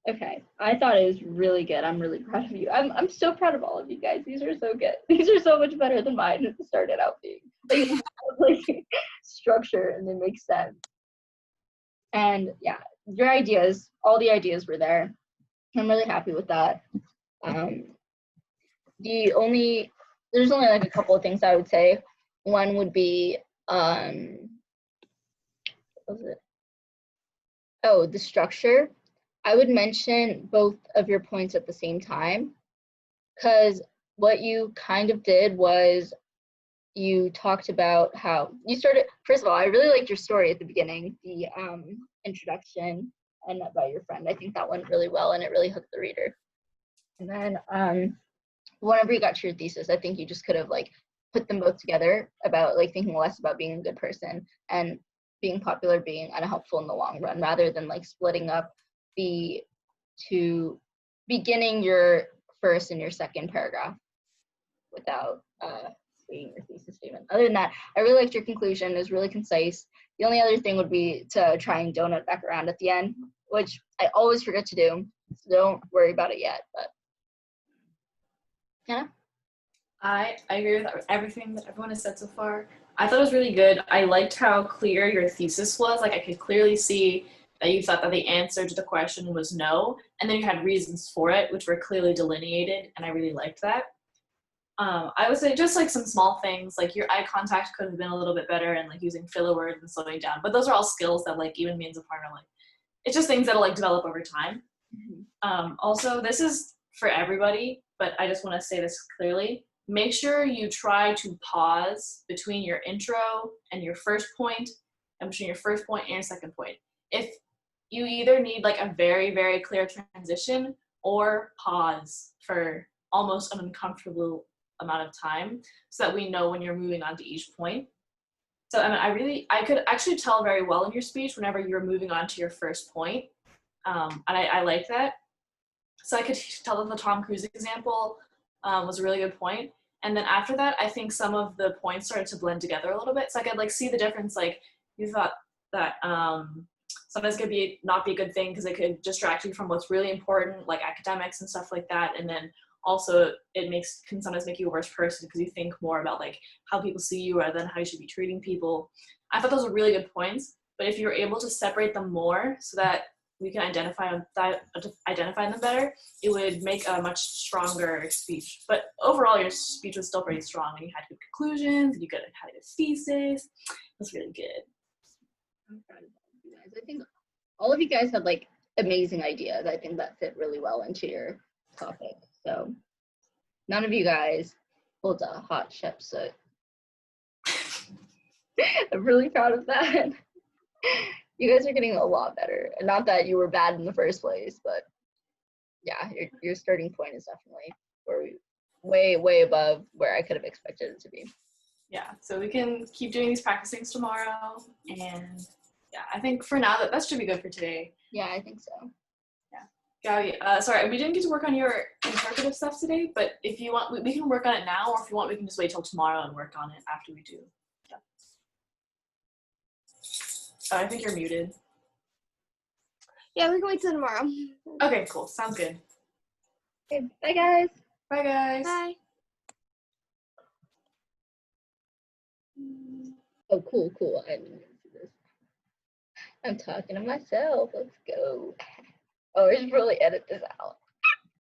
[SPEAKER 2] Okay. I thought it was really good. I'm really proud of you. I'm so proud of all of you guys. These are so good. These are so much better than mine it started out being. Like structure and they make sense. And yeah, your ideas, all the ideas were there. I'm really happy with that. There's only like a couple of things I would say. One would be what was it? Oh, the structure. I would mention both of your points at the same time, because what you kind of did was you talked about how you started. First of all, I really liked your story at the beginning, the introduction and about your friend. I think that went really well and it really hooked the reader. And then whenever you got to your thesis, I think you just could have like put them both together about like thinking less about being a good person and being popular being unhelpful in the long run, rather than like splitting up the two, beginning your first and your second paragraph without reading your thesis statement. Other than that, I really liked your conclusion. It was really concise. The only other thing would be to try and donut back around at the end, which I always forget to do, so don't worry about it yet. But Hannah?
[SPEAKER 1] I agree with everything that everyone has said so far. I thought it was really good. I liked how clear your thesis was. Like I could clearly see that you thought that the answer to the question was no, and then you had reasons for it, which were clearly delineated, and I really liked that. I would say just like some small things, like your eye contact could have been a little bit better, and like using filler words and slowing down. But those are all skills that like even me as a partner, like it's just things that'll like develop over time. Also, this is for everybody, but I just want to say this clearly. Make sure you try to pause between your intro and your first point, and between your first point and your second point. If you either need like a very, very clear transition or pause for almost an uncomfortable amount of time so that we know when you're moving on to each point. So I mean, I could actually tell very well in your speech whenever you're moving on to your first point. And I like that. So I could tell that the Tom Cruise example was a really good point. And then after that, I think some of the points started to blend together a little bit. So I could like see the difference. Like you thought that sometimes could not be a good thing because it could distract you from what's really important, like academics and stuff like that. And then also it can sometimes make you a worse person because you think more about like how people see you rather than how you should be treating people. I thought those were really good points. But if you're able to separate them more so that we can identify them better, it would make a much stronger speech. But overall, your speech was still pretty strong, and you had good conclusions, and you had a good thesis. It was really good.
[SPEAKER 2] I'm proud of all of you guys. I think all of you guys had like amazing ideas. I think that fit really well into your topic. So none of you guys pulled a hot chef soot. I'm really proud of that. You guys are getting a lot better. And not that you were bad in the first place, but yeah, your starting point is definitely way above where I could have expected it to be.
[SPEAKER 1] Yeah, so we can keep doing these practicings tomorrow, and yeah, I think for now that should be good for today.
[SPEAKER 2] Yeah, I think so.
[SPEAKER 1] Gabby, sorry, we didn't get to work on your interpretive stuff today, but if you want, we can work on it now, or if you want, we can just wait till tomorrow and work on it after we do. Yeah. Oh, I think you're muted.
[SPEAKER 4] Yeah, we can wait till tomorrow.
[SPEAKER 1] Okay, cool. Sounds good.
[SPEAKER 2] Okay, bye guys.
[SPEAKER 1] Bye, guys.
[SPEAKER 4] Bye.
[SPEAKER 2] Oh, cool. I didn't even see this. I'm talking to myself. Let's go. Oh, I should really edit this out.